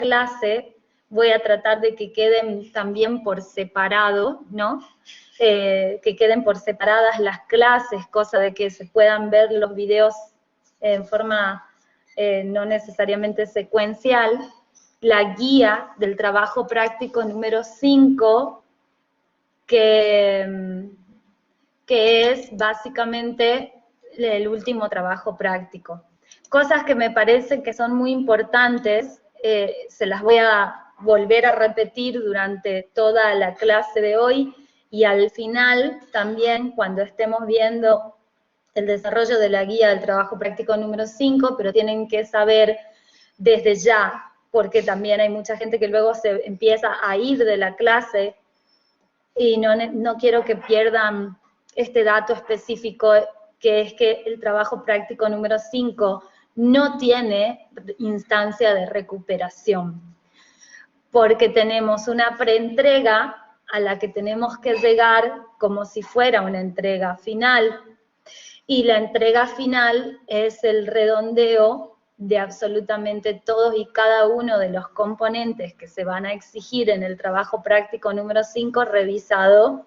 clase voy a tratar de que queden también por separado, ¿no? Que queden por separadas las clases, cosa de que se puedan ver los videos en forma no necesariamente secuencial. La guía del trabajo práctico número 5, que es básicamente el último trabajo práctico. Cosas que me parecen que son muy importantes, se las voy a volver a repetir durante toda la clase de hoy, y al final también cuando estemos viendo el desarrollo de la guía del trabajo práctico número 5, pero tienen que saber desde ya, porque también hay mucha gente que luego se empieza a ir de la clase y no quiero que pierdan este dato específico, que es que el trabajo práctico número 5 no tiene instancia de recuperación, porque tenemos una preentrega a la que tenemos que llegar como si fuera una entrega final, y la entrega final es el redondeo de absolutamente todos y cada uno de los componentes que se van a exigir en el trabajo práctico número 5 revisado.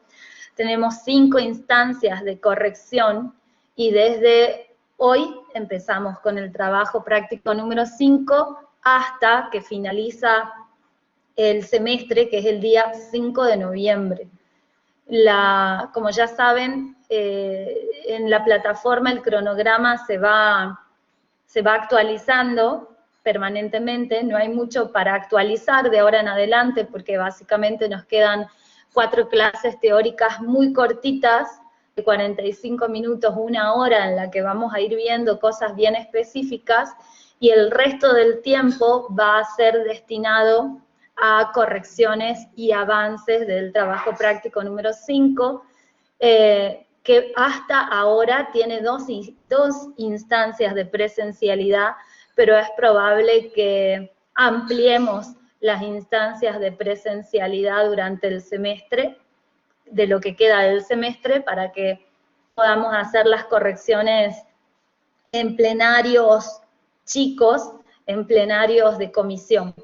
Tenemos 5 instancias de corrección y desde hoy empezamos con el trabajo práctico número 5 hasta que finaliza el semestre, que es el día 5 de noviembre. Como ya saben, en la plataforma el cronograma se va actualizando permanentemente, no hay mucho para actualizar de ahora en adelante, porque básicamente nos quedan 4 clases teóricas muy cortitas, de 45 minutos, 1 hora, en la que vamos a ir viendo cosas bien específicas, y el resto del tiempo va a ser destinado a correcciones y avances del trabajo práctico número 5, que hasta ahora tiene dos instancias de presencialidad, pero es probable que ampliemos las instancias de presencialidad durante el semestre, de lo que queda del semestre, para que podamos hacer las correcciones en plenarios chicos, en plenarios de comisión.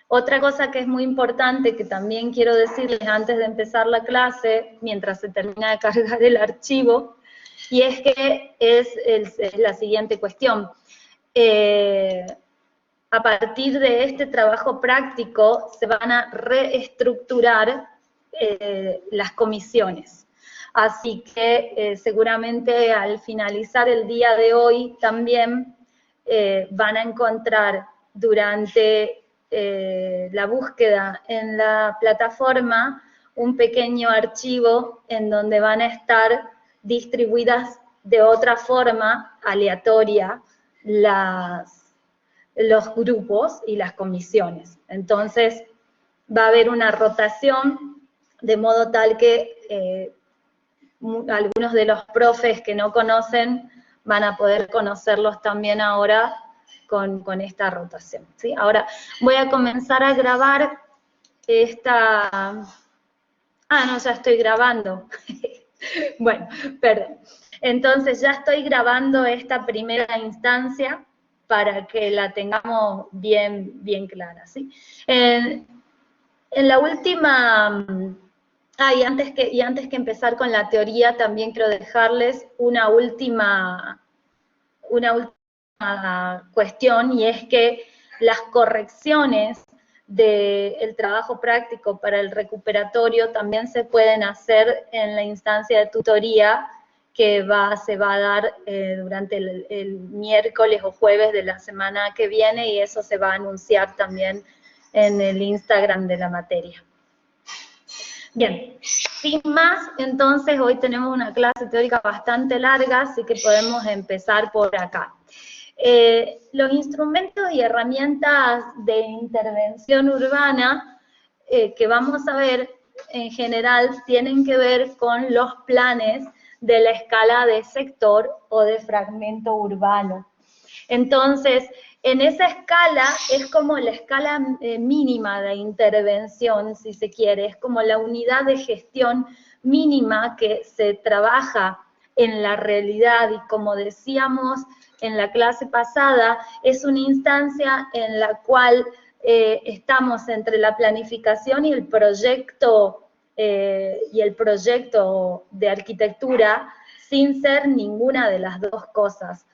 Otra cosa que es muy importante, que también quiero decirles antes de empezar la clase, mientras se termina de cargar el archivo, y es que es la siguiente cuestión. A partir de este trabajo práctico se van a reestructurar las comisiones. Así que seguramente al finalizar el día de hoy también van a encontrar durante la búsqueda en la plataforma un pequeño archivo en donde van a estar distribuidas de otra forma aleatoria los grupos y las comisiones. Entonces va a haber una rotación de modo tal que algunos de los profes que no conocen van a poder conocerlos también ahora con esta rotación, ¿sí? Ahora voy a comenzar a grabar esta... Ah, no, ya estoy grabando. Bueno, perdón. Entonces ya estoy grabando esta primera instancia para que la tengamos bien clara, ¿sí? En la última... y antes que empezar con la teoría, también quiero dejarles una última cuestión, y es que las correcciones del trabajo práctico para el recuperatorio también se pueden hacer en la instancia de tutoría que se va a dar durante el miércoles o jueves de la semana que viene, y eso se va a anunciar también en el Instagram de la materia. Bien, sin más, entonces hoy tenemos una clase teórica bastante larga, así que podemos empezar por acá. Los instrumentos y herramientas de intervención urbana que vamos a ver en general tienen que ver con los planes de la escala de sector o de fragmento urbano. Entonces, en esa escala es como la escala mínima de intervención, si se quiere, es como la unidad de gestión mínima que se trabaja en la realidad, y como decíamos en la clase pasada, es una instancia en la cual estamos entre la planificación y el proyecto de arquitectura sin ser ninguna de las dos cosas.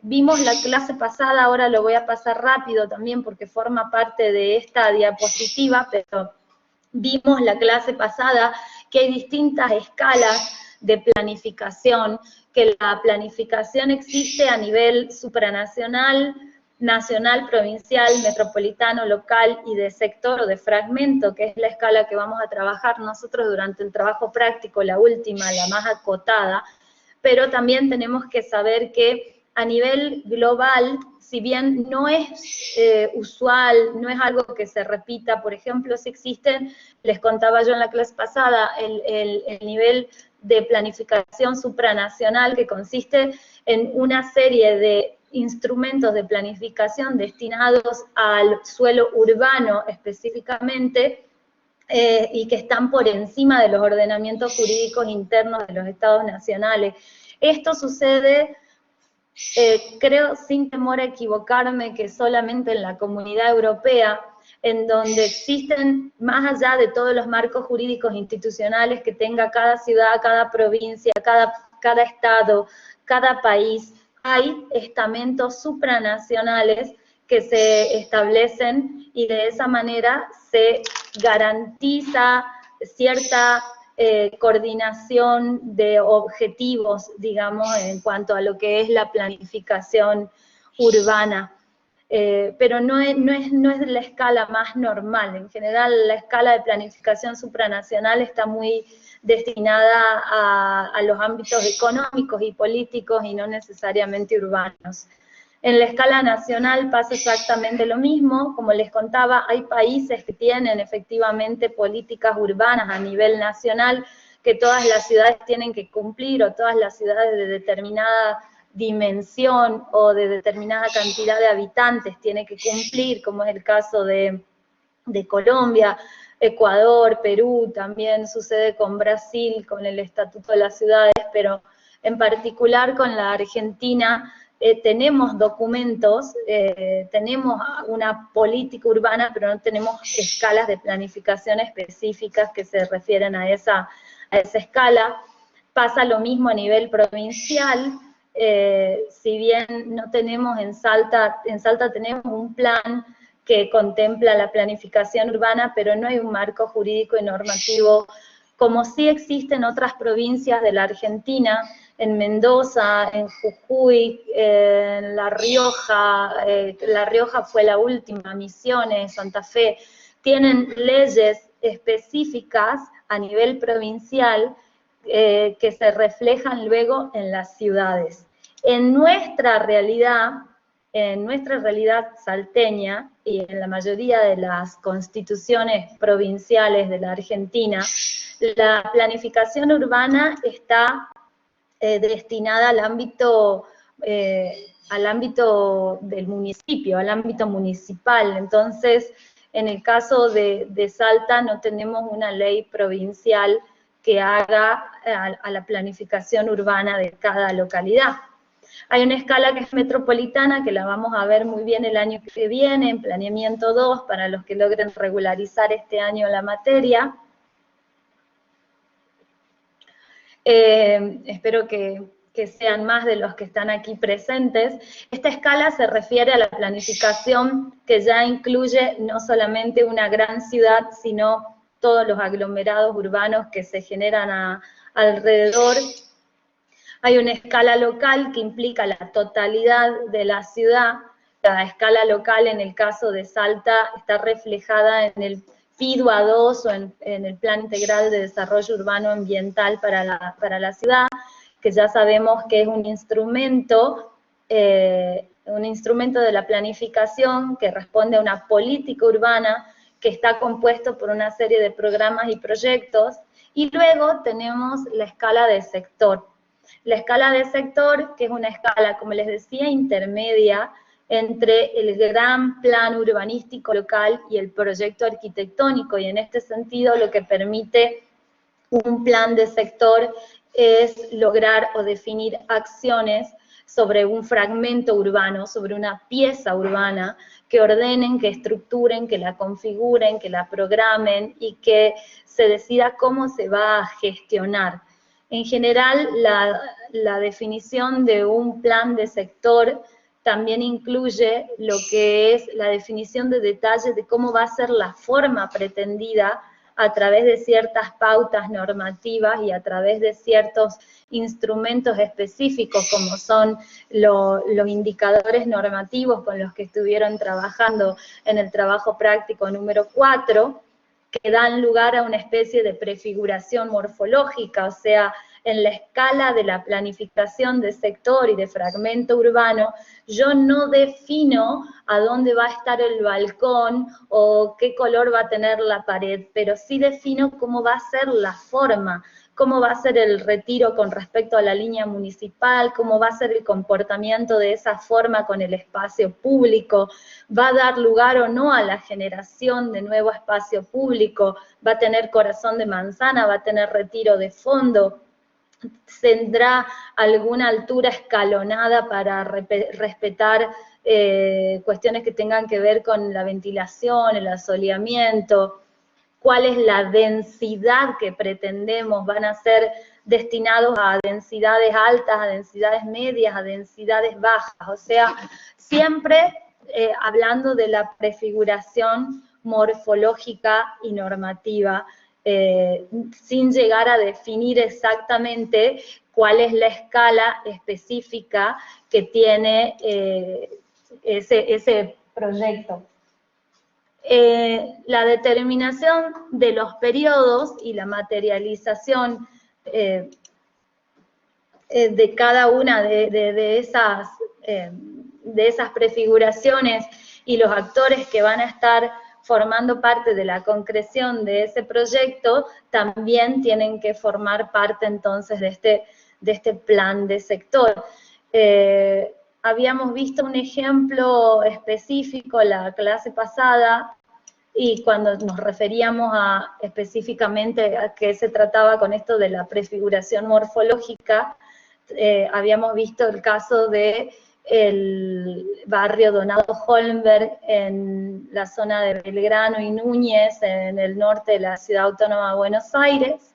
Vimos la clase pasada, ahora lo voy a pasar rápido también porque forma parte de esta diapositiva, pero vimos la clase pasada que hay distintas escalas de planificación, que la planificación existe a nivel supranacional, nacional, provincial, metropolitano, local y de sector o de fragmento, que es la escala que vamos a trabajar nosotros durante el trabajo práctico, la última, la más acotada, pero también tenemos que saber que a nivel global, si bien no es usual, no es algo que se repita, por ejemplo, si existen, les contaba yo en la clase pasada, el nivel de planificación supranacional que consiste en una serie de instrumentos de planificación destinados al suelo urbano específicamente, y que están por encima de los ordenamientos jurídicos internos de los estados nacionales. Esto sucede, creo, sin temor a equivocarme, que solamente en la Comunidad Europea, en donde existen, más allá de todos los marcos jurídicos institucionales que tenga cada ciudad, cada provincia, cada estado, cada país, hay estamentos supranacionales que se establecen y de esa manera se garantiza cierta coordinación de objetivos, digamos, en cuanto a lo que es la planificación urbana. Pero no es la escala más normal. En general, la escala de planificación supranacional está muy destinada a los ámbitos económicos y políticos y no necesariamente urbanos. En la escala nacional pasa exactamente lo mismo. Como les contaba, hay países que tienen efectivamente políticas urbanas a nivel nacional que todas las ciudades tienen que cumplir, o todas las ciudades de determinada dimensión o de determinada cantidad de habitantes tiene que cumplir, como es el caso de Colombia, Ecuador, Perú, también sucede con Brasil, con el Estatuto de las Ciudades, pero en particular con la Argentina tenemos documentos, tenemos una política urbana, pero no tenemos escalas de planificación específicas que se refieren a esa escala. Pasa lo mismo a nivel provincial. Si bien no tenemos en Salta tenemos un plan que contempla la planificación urbana, pero no hay un marco jurídico y normativo, como sí existe en otras provincias de la Argentina, en Mendoza, en Jujuy, en La Rioja fue la última, Misiones, Santa Fe, tienen leyes específicas a nivel provincial que se reflejan luego en las ciudades. En nuestra realidad salteña y en la mayoría de las constituciones provinciales de la Argentina, la planificación urbana está destinada al ámbito del municipio, al ámbito municipal. Entonces, en el caso de Salta no tenemos una ley provincial que haga a la planificación urbana de cada localidad. Hay una escala que es metropolitana, que la vamos a ver muy bien el año que viene, en Planeamiento 2, para los que logren regularizar este año la materia. Espero que sean más de los que están aquí presentes. Esta escala se refiere a la planificación que ya incluye no solamente una gran ciudad, sino todos los aglomerados urbanos que se generan alrededor. Hay una escala local que implica la totalidad de la ciudad. La escala local, en el caso de Salta, está reflejada en el PIDUA 2 o en el Plan Integral de Desarrollo Urbano Ambiental para la ciudad, que ya sabemos que es un instrumento de la planificación que responde a una política urbana que está compuesto por una serie de programas y proyectos. Y luego tenemos la escala de sector. La escala de sector, que es una escala, como les decía, intermedia entre el gran plan urbanístico local y el proyecto arquitectónico, y en este sentido lo que permite un plan de sector es lograr o definir acciones sobre un fragmento urbano, sobre una pieza urbana, que ordenen, que estructuren, que la configuren, que la programen y que se decida cómo se va a gestionar. En general, la definición de un plan de sector también incluye lo que es la definición de detalle de cómo va a ser la forma pretendida a través de ciertas pautas normativas y a través de ciertos instrumentos específicos, como son los indicadores normativos con los que estuvieron trabajando en el trabajo práctico número 4, que dan lugar a una especie de prefiguración morfológica, o sea, en la escala de la planificación de sector y de fragmento urbano, yo no defino a dónde va a estar el balcón o qué color va a tener la pared, pero sí defino cómo va a ser la forma, cómo va a ser el retiro con respecto a la línea municipal, cómo va a ser el comportamiento de esa forma con el espacio público, va a dar lugar o no a la generación de nuevo espacio público, va a tener corazón de manzana, va a tener retiro de fondo, tendrá alguna altura escalonada para respetar cuestiones que tengan que ver con la ventilación, el asoleamiento, cuál es la densidad que pretendemos, van a ser destinados a densidades altas, a densidades medias, a densidades bajas, o sea, siempre hablando de la prefiguración morfológica y normativa, sin llegar a definir exactamente cuál es la escala específica que tiene ese proyecto. La determinación de los periodos y la materialización de cada una de esas prefiguraciones y los actores que van a estar formando parte de la concreción de ese proyecto, también tienen que formar parte entonces de este plan de sector. Habíamos visto un ejemplo específico la clase pasada, y cuando nos referíamos específicamente a qué se trataba con esto de la prefiguración morfológica, habíamos visto el caso de el barrio Donado Holmberg en la zona de Belgrano y Núñez, en el norte de la Ciudad Autónoma de Buenos Aires.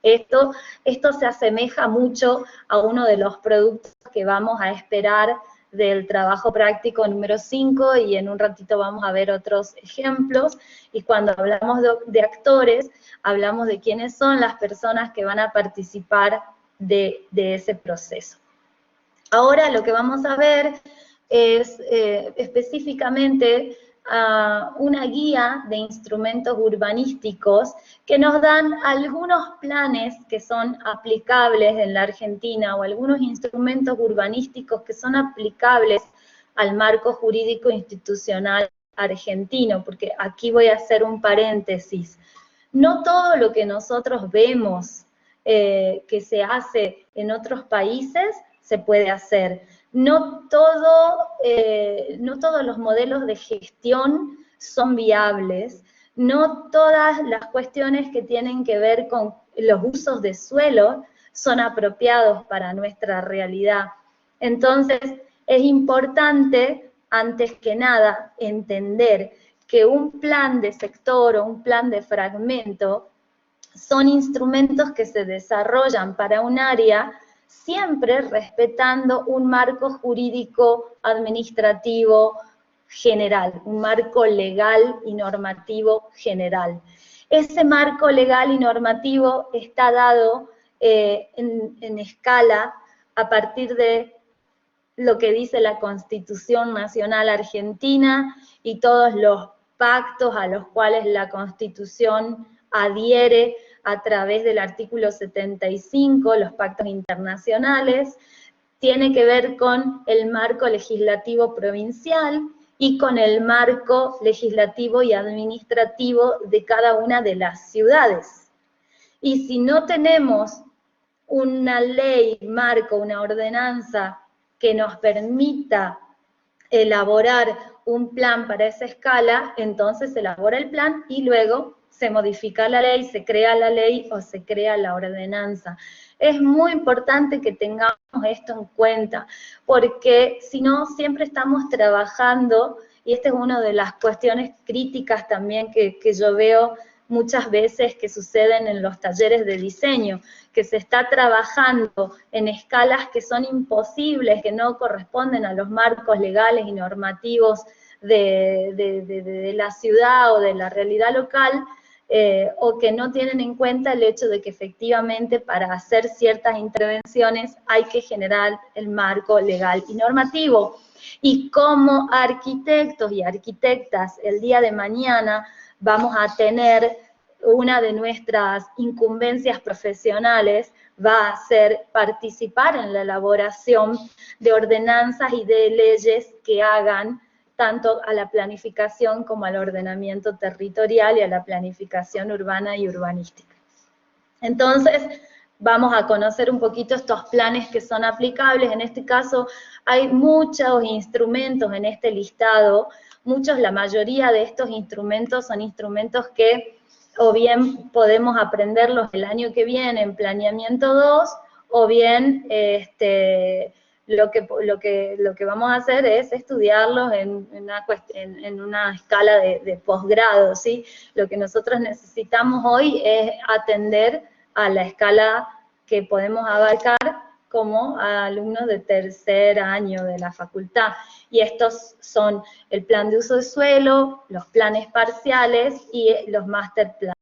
Esto se asemeja mucho a uno de los productos que vamos a esperar del trabajo práctico número 5, y en un ratito vamos a ver otros ejemplos, y cuando hablamos de actores, hablamos de quiénes son las personas que van a participar de ese proceso. Ahora lo que vamos a ver es específicamente una guía de instrumentos urbanísticos que nos dan algunos planes que son aplicables en la Argentina, o algunos instrumentos urbanísticos que son aplicables al marco jurídico institucional argentino, porque aquí voy a hacer un paréntesis. No todo lo que nosotros vemos que se hace en otros países se puede hacer. No todos los modelos de gestión son viables, no todas las cuestiones que tienen que ver con los usos de suelo son apropiados para nuestra realidad. Entonces, es importante, antes que nada, entender que un plan de sector o un plan de fragmento son instrumentos que se desarrollan para un área siempre respetando un marco jurídico administrativo general, un marco legal y normativo general. Ese marco legal y normativo está dado en escala a partir de lo que dice la Constitución Nacional Argentina y todos los pactos a los cuales la Constitución adhiere a través del artículo 75, los pactos internacionales, tiene que ver con el marco legislativo provincial y con el marco legislativo y administrativo de cada una de las ciudades. Y si no tenemos una ley, marco, una ordenanza que nos permita elaborar un plan para esa escala, entonces se elabora el plan y luego se modifica la ley, se crea la ley o se crea la ordenanza. Es muy importante que tengamos esto en cuenta, porque si no, siempre estamos trabajando, y esta es una de las cuestiones críticas también que yo veo muchas veces que suceden en los talleres de diseño, que se está trabajando en escalas que son imposibles, que no corresponden a los marcos legales y normativos de la ciudad o de la realidad local, o que no tienen en cuenta el hecho de que efectivamente para hacer ciertas intervenciones hay que generar el marco legal y normativo. Y como arquitectos y arquitectas, el día de mañana vamos a tener una de nuestras incumbencias profesionales, va a ser participar en la elaboración de ordenanzas y de leyes que hagan tanto a la planificación como al ordenamiento territorial y a la planificación urbana y urbanística. Entonces, vamos a conocer un poquito estos planes que son aplicables. En este caso, hay muchos instrumentos en este listado, la mayoría de estos instrumentos son instrumentos que o bien podemos aprenderlos el año que viene en Planeamiento 2, o bien lo que vamos a hacer es estudiarlos en una escala de posgrado, ¿sí? Lo que nosotros necesitamos hoy es atender a la escala que podemos abarcar como alumnos de tercer año de la facultad. Y estos son el plan de uso de suelo, los planes parciales y los master plans.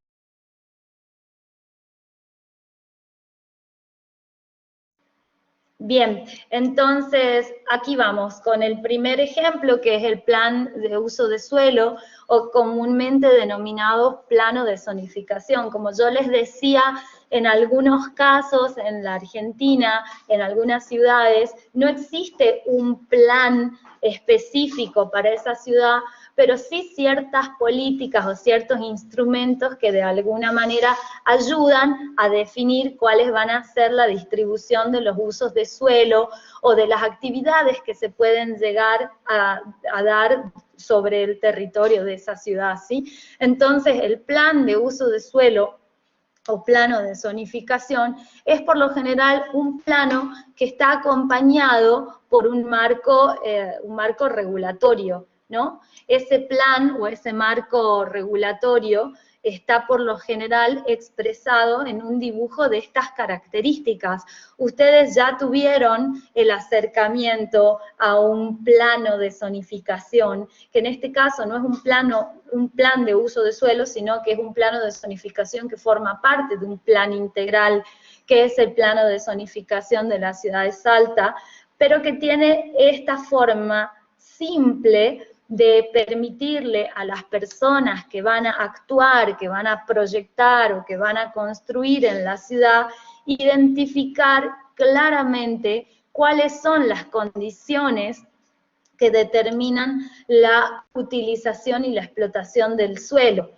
Bien, entonces aquí vamos con el primer ejemplo, que es el plan de uso de suelo, o comúnmente denominado plano de zonificación. Como yo les decía, en algunos casos en la Argentina, en algunas ciudades, no existe un plan específico para esa ciudad, pero sí ciertas políticas o ciertos instrumentos que de alguna manera ayudan a definir cuáles van a ser la distribución de los usos de suelo o de las actividades que se pueden llegar a dar sobre el territorio de esa ciudad, ¿sí? Entonces, el plan de uso de suelo o plano de zonificación es por lo general un plano que está acompañado por un marco regulatorio, ¿no? Ese plan o ese marco regulatorio está por lo general expresado en un dibujo de estas características. Ustedes ya tuvieron el acercamiento a un plano de zonificación, que en este caso no es un plan de uso de suelo, sino que es un plano de zonificación que forma parte de un plan integral, que es el plano de zonificación de la ciudad de Salta, pero que tiene esta forma simple de permitirle a las personas que van a actuar, que van a proyectar o que van a construir en la ciudad, identificar claramente cuáles son las condiciones que determinan la utilización y la explotación del suelo.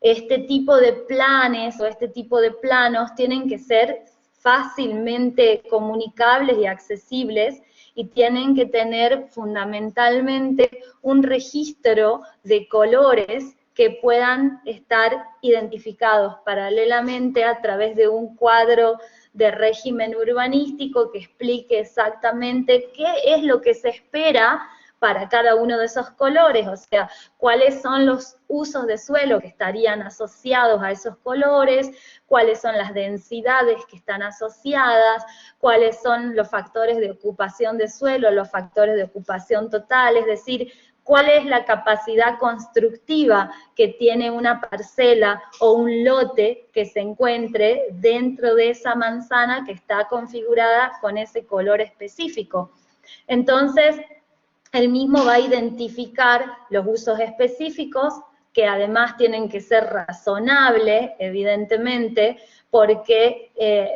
Este tipo de planes o este tipo de planos tienen que ser fácilmente comunicables y accesibles, y tienen que tener fundamentalmente un registro de colores que puedan estar identificados paralelamente a través de un cuadro de régimen urbanístico que explique exactamente qué es lo que se espera para cada uno de esos colores, o sea, cuáles son los usos de suelo que estarían asociados a esos colores, cuáles son las densidades que están asociadas, cuáles son los factores de ocupación de suelo, los factores de ocupación total, es decir, cuál es la capacidad constructiva que tiene una parcela o un lote que se encuentre dentro de esa manzana que está configurada con ese color específico. Entonces, el mismo va a identificar los usos específicos, que además tienen que ser razonables, evidentemente, porque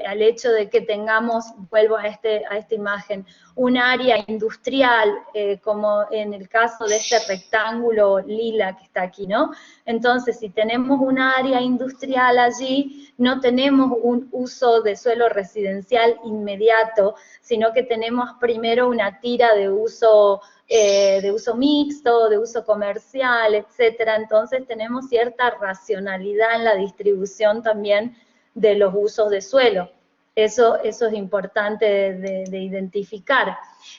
al hecho de que tengamos, vuelvo a esta imagen, un área industrial, como en el caso de este rectángulo lila que está aquí, ¿no? Entonces, si tenemos un área industrial allí, no tenemos un uso de suelo residencial inmediato, sino que tenemos primero una tira de uso mixto, de uso comercial, etcétera. Entonces tenemos cierta racionalidad en la distribución también de los usos de suelo. Eso es importante de identificar.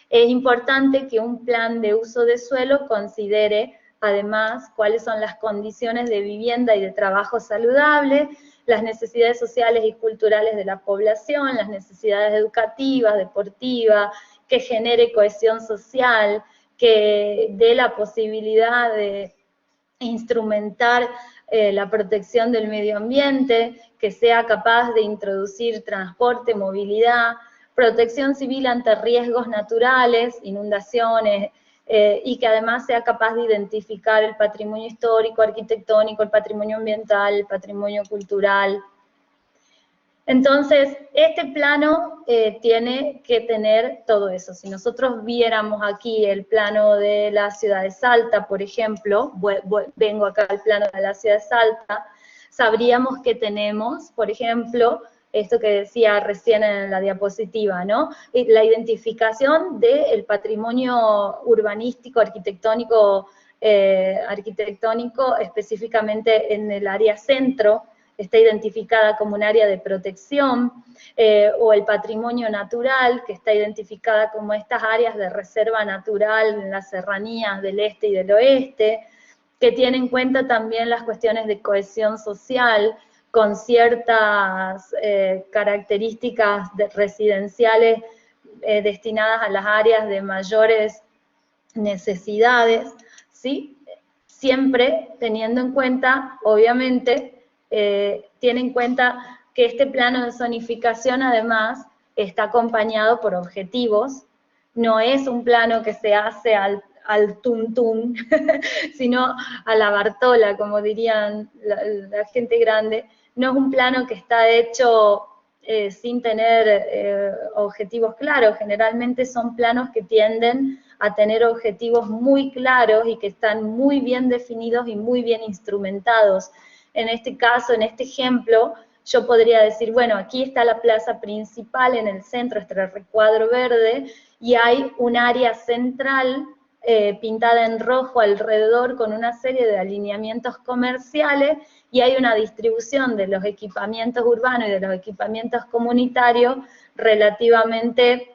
Es importante que un plan de uso de suelo considere, además, cuáles son las condiciones de vivienda y de trabajo saludable, las necesidades sociales y culturales de la población, las necesidades educativas, deportivas, que genere cohesión social, que dé la posibilidad de instrumentar la protección del medio ambiente, que sea capaz de introducir transporte, movilidad, protección civil ante riesgos naturales, inundaciones, y que además sea capaz de identificar el patrimonio histórico, arquitectónico, el patrimonio ambiental, el patrimonio cultural. Entonces, este plano tiene que tener todo eso. Si nosotros viéramos aquí el plano de la ciudad de Salta, por ejemplo, vengo acá al plano de la ciudad de Salta, sabríamos que tenemos, por ejemplo, esto que decía recién en la diapositiva, ¿no? La identificación del patrimonio urbanístico, arquitectónico, específicamente en el área centro, está identificada como un área de protección, o el patrimonio natural, que está identificada como estas áreas de reserva natural en las serranías del este y del oeste, que tiene en cuenta también las cuestiones de cohesión social, con ciertas características residenciales destinadas a las áreas de mayores necesidades, ¿sí? Siempre teniendo en cuenta, obviamente, tiene en cuenta que este plano de zonificación además está acompañado por objetivos, no es un plano que se hace al tum, sino a la Bartola, como dirían la gente grande, no es un plano que está hecho sin tener objetivos claros, generalmente son planos que tienden a tener objetivos muy claros y que están muy bien definidos y muy bien instrumentados. En este caso, en este ejemplo, yo podría decir, bueno, aquí está la plaza principal en el centro, este recuadro verde, y hay un área central pintada en rojo alrededor con una serie de alineamientos comerciales, y hay una distribución de los equipamientos urbanos y de los equipamientos comunitarios relativamente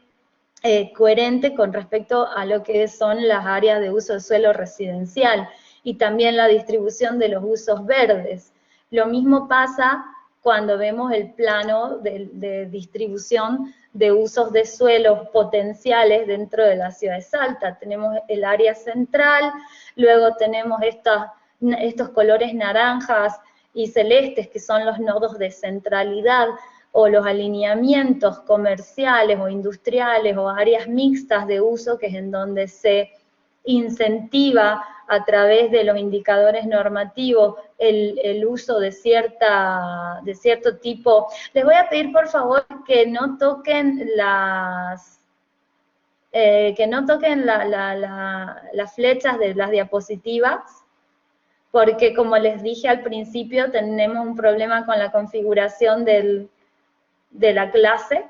coherente con respecto a lo que son las áreas de uso de suelo residencial, y también la distribución de los usos verdes. Lo mismo pasa cuando vemos el plano de distribución de usos de suelos potenciales dentro de la ciudad de Salta. Tenemos el área central, luego tenemos estos colores naranjas y celestes que son los nodos de centralidad, o los alineamientos comerciales o industriales o áreas mixtas de uso, que es en donde se incentiva a través de los indicadores normativos el uso de cierto tipo. Les voy a pedir por favor que no toquen las flechas de las diapositivas, porque como les dije al principio, tenemos un problema con la configuración de la clase,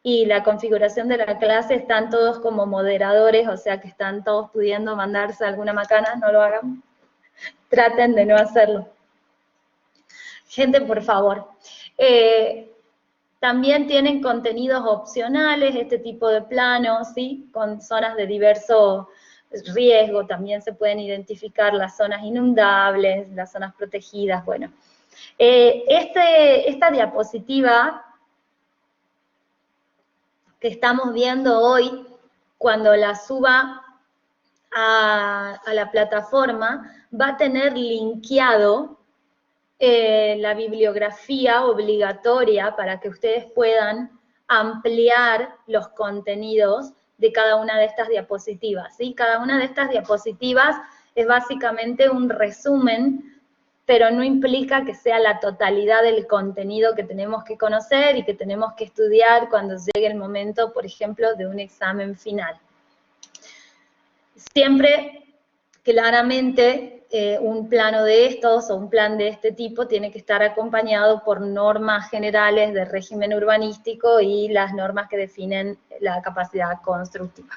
y la configuración de la clase están todos como moderadores, o sea que están todos pudiendo mandarse alguna macana, no lo hagan, traten de no hacerlo. Gente, por favor. También tienen contenidos opcionales, este tipo de planos, ¿sí? Con zonas de diverso riesgo, también se pueden identificar las zonas inundables, las zonas protegidas, bueno. Esta diapositiva que estamos viendo hoy, cuando la suba a la plataforma, va a tener linkeado la bibliografía obligatoria para que ustedes puedan ampliar los contenidos de cada una de estas diapositivas, ¿sí? Cada una de estas diapositivas es básicamente un resumen, pero no implica que sea la totalidad del contenido que tenemos que conocer y que tenemos que estudiar cuando llegue el momento, por ejemplo, de un examen final. Siempre, claramente, un plano de estos o un plan de este tipo tiene que estar acompañado por normas generales de régimen urbanístico y las normas que definen la capacidad constructiva.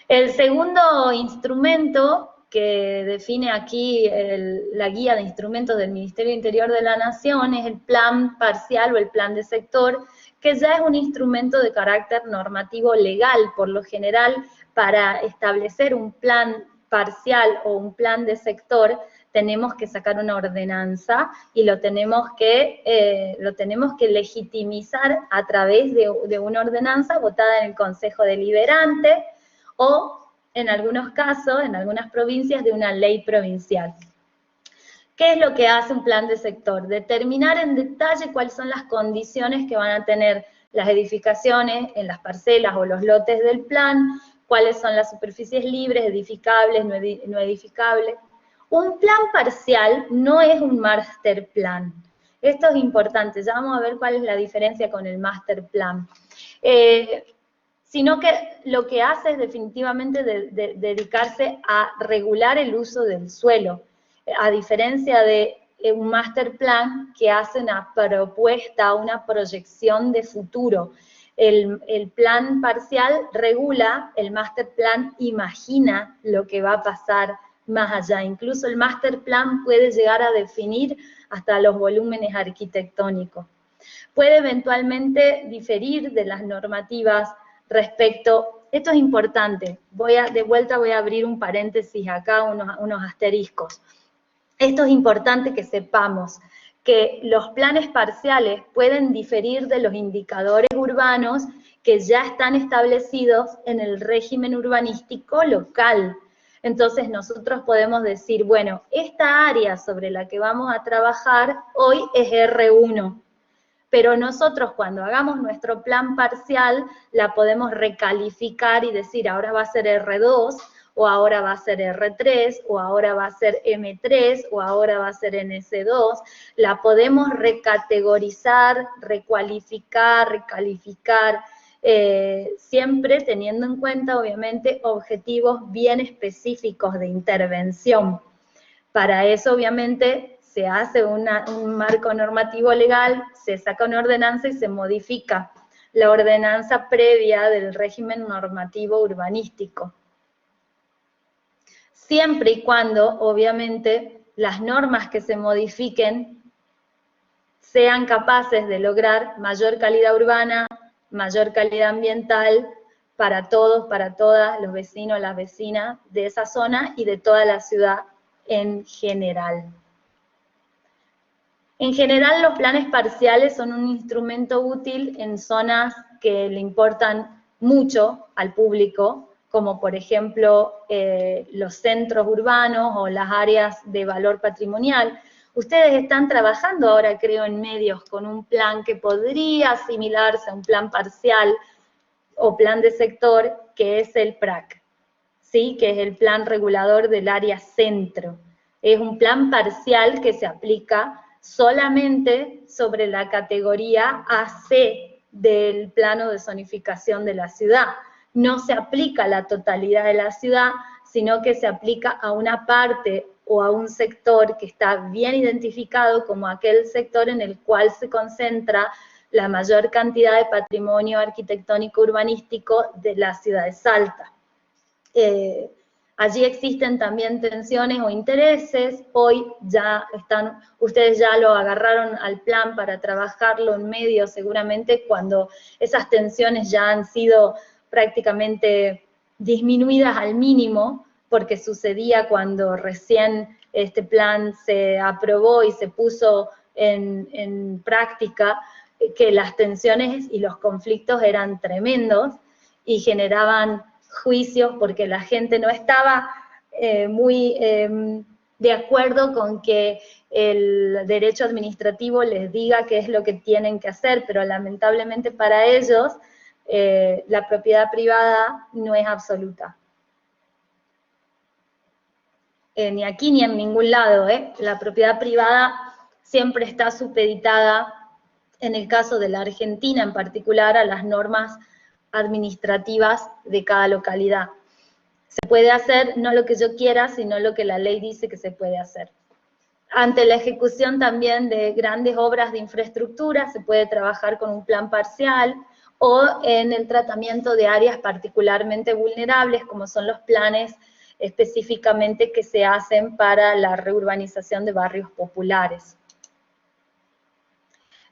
El segundo instrumento que define aquí la guía de instrumentos del Ministerio del Interior de la Nación es el plan parcial o el plan de sector, que ya es un instrumento de carácter normativo legal. Por lo general, para establecer un plan parcial o un plan de sector, tenemos que sacar una ordenanza y lo tenemos que legitimizar a través de una ordenanza votada en el Consejo Deliberante o, en algunos casos, en algunas provincias, de una ley provincial. ¿Qué es lo que hace un plan de sector? Determinar en detalle cuáles son las condiciones que van a tener las edificaciones en las parcelas o los lotes del plan, cuáles son las superficies libres, edificables, no edificables. Un plan parcial no es un master plan. Esto es importante, ya vamos a ver cuál es la diferencia con el master plan. Sino que lo que hace es definitivamente dedicarse a regular el uso del suelo, a diferencia de un master plan que hace una propuesta, una proyección de futuro. El plan parcial regula, el master plan imagina lo que va a pasar más allá. Incluso el master plan puede llegar a definir hasta los volúmenes arquitectónicos. Puede eventualmente diferir de las normativas respecto, esto es importante, de vuelta voy a abrir un paréntesis acá, unos asteriscos. Esto es importante que sepamos, que los planes parciales pueden diferir de los indicadores urbanos que ya están establecidos en el régimen urbanístico local. Entonces nosotros podemos decir, bueno, esta área sobre la que vamos a trabajar hoy es R1, pero nosotros cuando hagamos nuestro plan parcial la podemos recalificar y decir, ahora va a ser R2, o ahora va a ser R3, o ahora va a ser M3, o ahora va a ser NC2, la podemos recategorizar, recualificar, recalificar, siempre teniendo en cuenta, obviamente, objetivos bien específicos de intervención. Para eso, obviamente, se hace un marco normativo legal, se saca una ordenanza y se modifica la ordenanza previa del régimen normativo urbanístico. Siempre y cuando, obviamente, las normas que se modifiquen sean capaces de lograr mayor calidad urbana, mayor calidad ambiental para todos, para todas, los vecinos, las vecinas de esa zona y de toda la ciudad en general. En general, los planes parciales son un instrumento útil en zonas que le importan mucho al público, como por ejemplo los centros urbanos o las áreas de valor patrimonial. Ustedes están trabajando ahora, creo, en medios con un plan que podría asimilarse a un plan parcial o plan de sector, que es el PRAC, ¿sí? Que es el plan regulador del área centro. Es un plan parcial que se aplica solamente sobre la categoría AC del plano de zonificación de la ciudad. No se aplica a la totalidad de la ciudad, sino que se aplica a una parte o a un sector que está bien identificado como aquel sector en el cual se concentra la mayor cantidad de patrimonio arquitectónico urbanístico de la ciudad de Salta. Allí existen también tensiones o intereses, hoy ya ustedes ya lo agarraron al plan para trabajarlo en medio seguramente cuando esas tensiones ya han sido prácticamente disminuidas al mínimo, porque sucedía cuando recién este plan se aprobó y se puso en práctica, que las tensiones y los conflictos eran tremendos y generaban juicios porque la gente no estaba muy de acuerdo con que el derecho administrativo les diga qué es lo que tienen que hacer, pero lamentablemente para ellos la propiedad privada no es absoluta. Ni aquí ni en ningún lado, la propiedad privada siempre está supeditada, en el caso de la Argentina en particular, a las normas administrativas de cada localidad. Se puede hacer no lo que yo quiera, sino lo que la ley dice que se puede hacer. Ante la ejecución también de grandes obras de infraestructura, se puede trabajar con un plan parcial, o en el tratamiento de áreas particularmente vulnerables, como son los planes específicamente que se hacen para la reurbanización de barrios populares.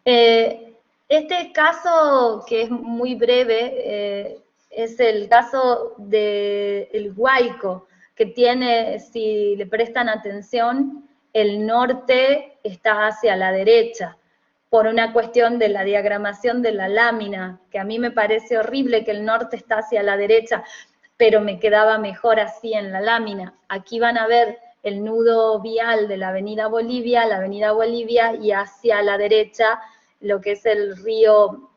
Este caso, que es muy breve, es el caso del Guayco, que tiene, si le prestan atención, el norte está hacia la derecha, por una cuestión de la diagramación de la lámina, que a mí me parece horrible que el norte está hacia la derecha, pero me quedaba mejor así en la lámina. Aquí van a ver el nudo vial de la Avenida Bolivia, y hacia la derecha lo que es el río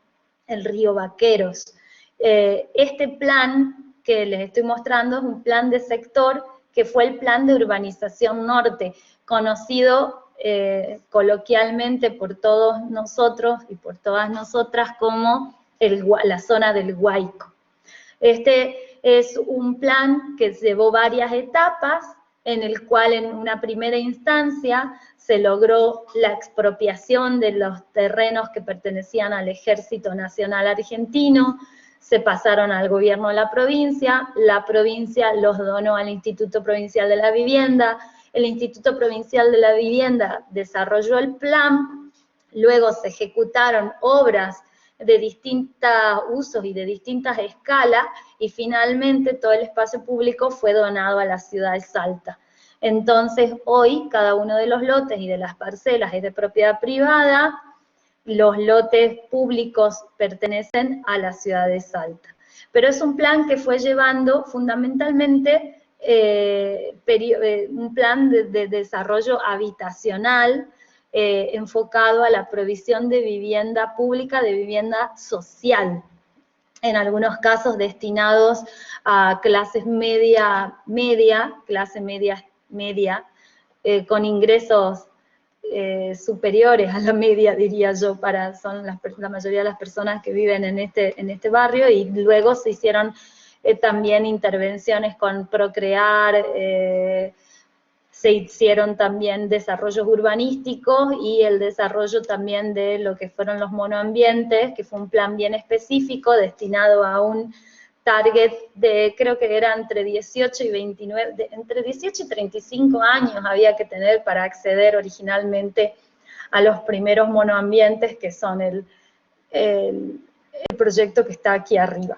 Vaqueros. Este plan que les estoy mostrando es un plan de sector que fue el plan de urbanización norte, conocido coloquialmente por todos nosotros y por todas nosotras como la zona del Guayco. Este es un plan que llevó varias etapas, en el cual en una primera instancia se logró la expropiación de los terrenos que pertenecían al Ejército Nacional Argentino, se pasaron al gobierno de la provincia los donó al Instituto Provincial de la Vivienda, el Instituto Provincial de la Vivienda desarrolló el plan, luego se ejecutaron obras de distintos usos y de distintas escalas, y finalmente todo el espacio público fue donado a la ciudad de Salta. Entonces, hoy, cada uno de los lotes y de las parcelas es de propiedad privada, los lotes públicos pertenecen a la ciudad de Salta. Pero es un plan que fue llevando fundamentalmente un plan de desarrollo habitacional, enfocado a la provisión de vivienda pública, de vivienda social, en algunos casos destinados a clases clase media, con ingresos superiores a la media, diría yo, son la mayoría de las personas que viven en este barrio, y luego se hicieron también intervenciones con Procrear, se hicieron también desarrollos urbanísticos y el desarrollo también de lo que fueron los monoambientes, que fue un plan bien específico destinado a un target de, creo que era entre 18 y 29, entre 18 y 35 años había que tener para acceder originalmente a los primeros monoambientes, que son el proyecto que está aquí arriba.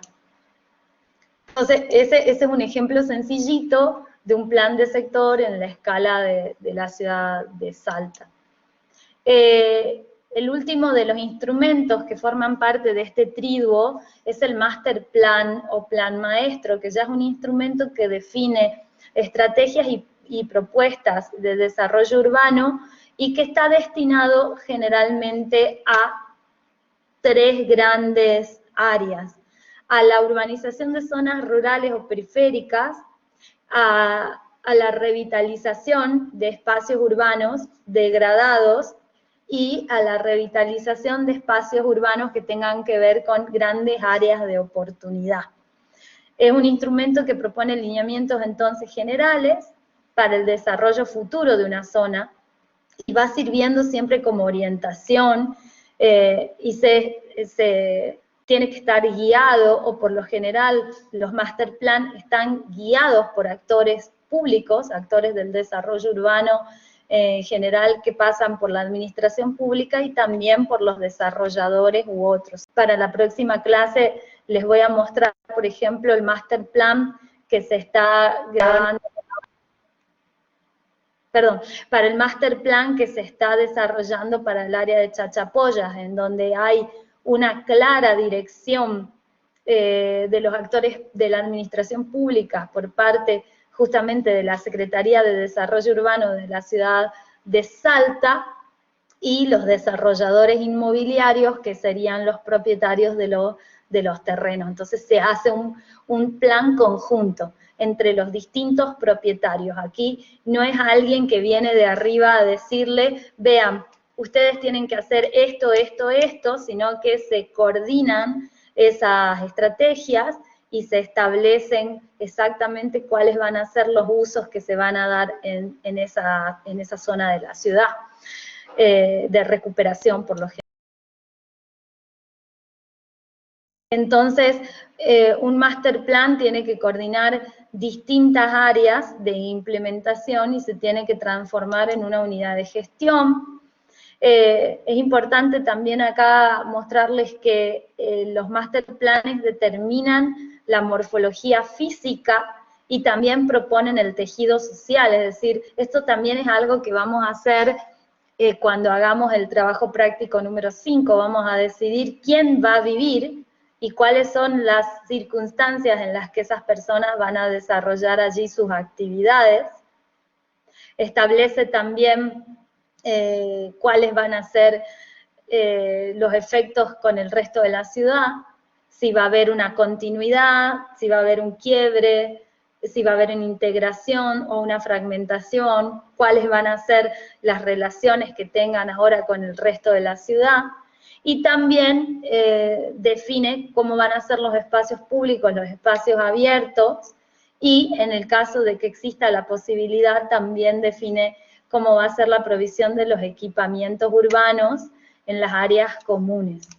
Entonces, ese es un ejemplo sencillito de un plan de sector en la escala de la ciudad de Salta. El último de los instrumentos que forman parte de este triduo es el Master Plan o Plan Maestro, que ya es un instrumento que define estrategias y propuestas de desarrollo urbano y que está destinado generalmente a 3 grandes áreas: a la urbanización de zonas rurales o periféricas, a la revitalización de espacios urbanos degradados y a la revitalización de espacios urbanos que tengan que ver con grandes áreas de oportunidad. Es un instrumento que propone lineamientos entonces generales para el desarrollo futuro de una zona y va sirviendo siempre como orientación y se tiene que estar guiado, o por lo general los master plan están guiados por actores públicos, actores del desarrollo urbano en general, que pasan por la administración pública y también por los desarrolladores u otros. Para la próxima clase les voy a mostrar, por ejemplo, el master plan que se está grabando, para el master plan que se está desarrollando para el área de Chachapoyas, en donde hay una clara dirección de los actores de la administración pública por parte justamente de la Secretaría de Desarrollo Urbano de la ciudad de Salta, y los desarrolladores inmobiliarios, que serían los propietarios de los terrenos. Entonces se hace un plan conjunto entre los distintos propietarios. Aquí no es alguien que viene de arriba a decirle, vean, ustedes tienen que hacer esto, esto, esto, sino que se coordinan esas estrategias y se establecen exactamente cuáles van a ser los usos que se van a dar en esa zona de la ciudad de recuperación por lo general. Entonces, un master plan tiene que coordinar distintas áreas de implementación y se tiene que transformar en una unidad de gestión. Es importante también acá mostrarles que los master planes determinan la morfología física y también proponen el tejido social, es decir, esto también es algo que vamos a hacer cuando hagamos el trabajo práctico número 5, vamos a decidir quién va a vivir y cuáles son las circunstancias en las que esas personas van a desarrollar allí sus actividades. Establece también cuáles van a ser los efectos con el resto de la ciudad, si va a haber una continuidad, si va a haber un quiebre, si va a haber una integración o una fragmentación, cuáles van a ser las relaciones que tengan ahora con el resto de la ciudad, y también define cómo van a ser los espacios públicos, los espacios abiertos, y en el caso de que exista la posibilidad, también define cómo va a ser la provisión de los equipamientos urbanos en las áreas comunes.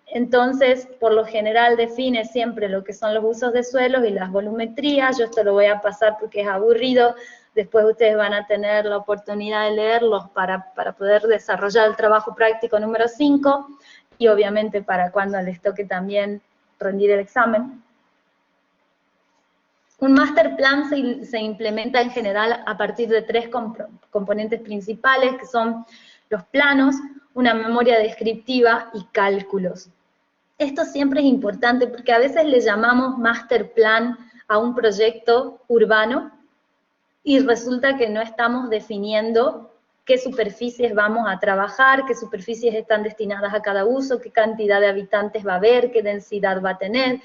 Entonces, por lo general define siempre lo que son los usos de suelos y las volumetrías. Yo esto lo voy a pasar porque es aburrido, después ustedes van a tener la oportunidad de leerlos para poder desarrollar el trabajo práctico número 5, y obviamente para cuando les toque también rendir el examen. Un master plan se implementa en general a partir de 3 componentes principales, que son los planos, una memoria descriptiva y cálculos. Esto siempre es importante porque a veces le llamamos master plan a un proyecto urbano y resulta que no estamos definiendo qué superficies vamos a trabajar, qué superficies están destinadas a cada uso, qué cantidad de habitantes va a haber, qué densidad va a tener.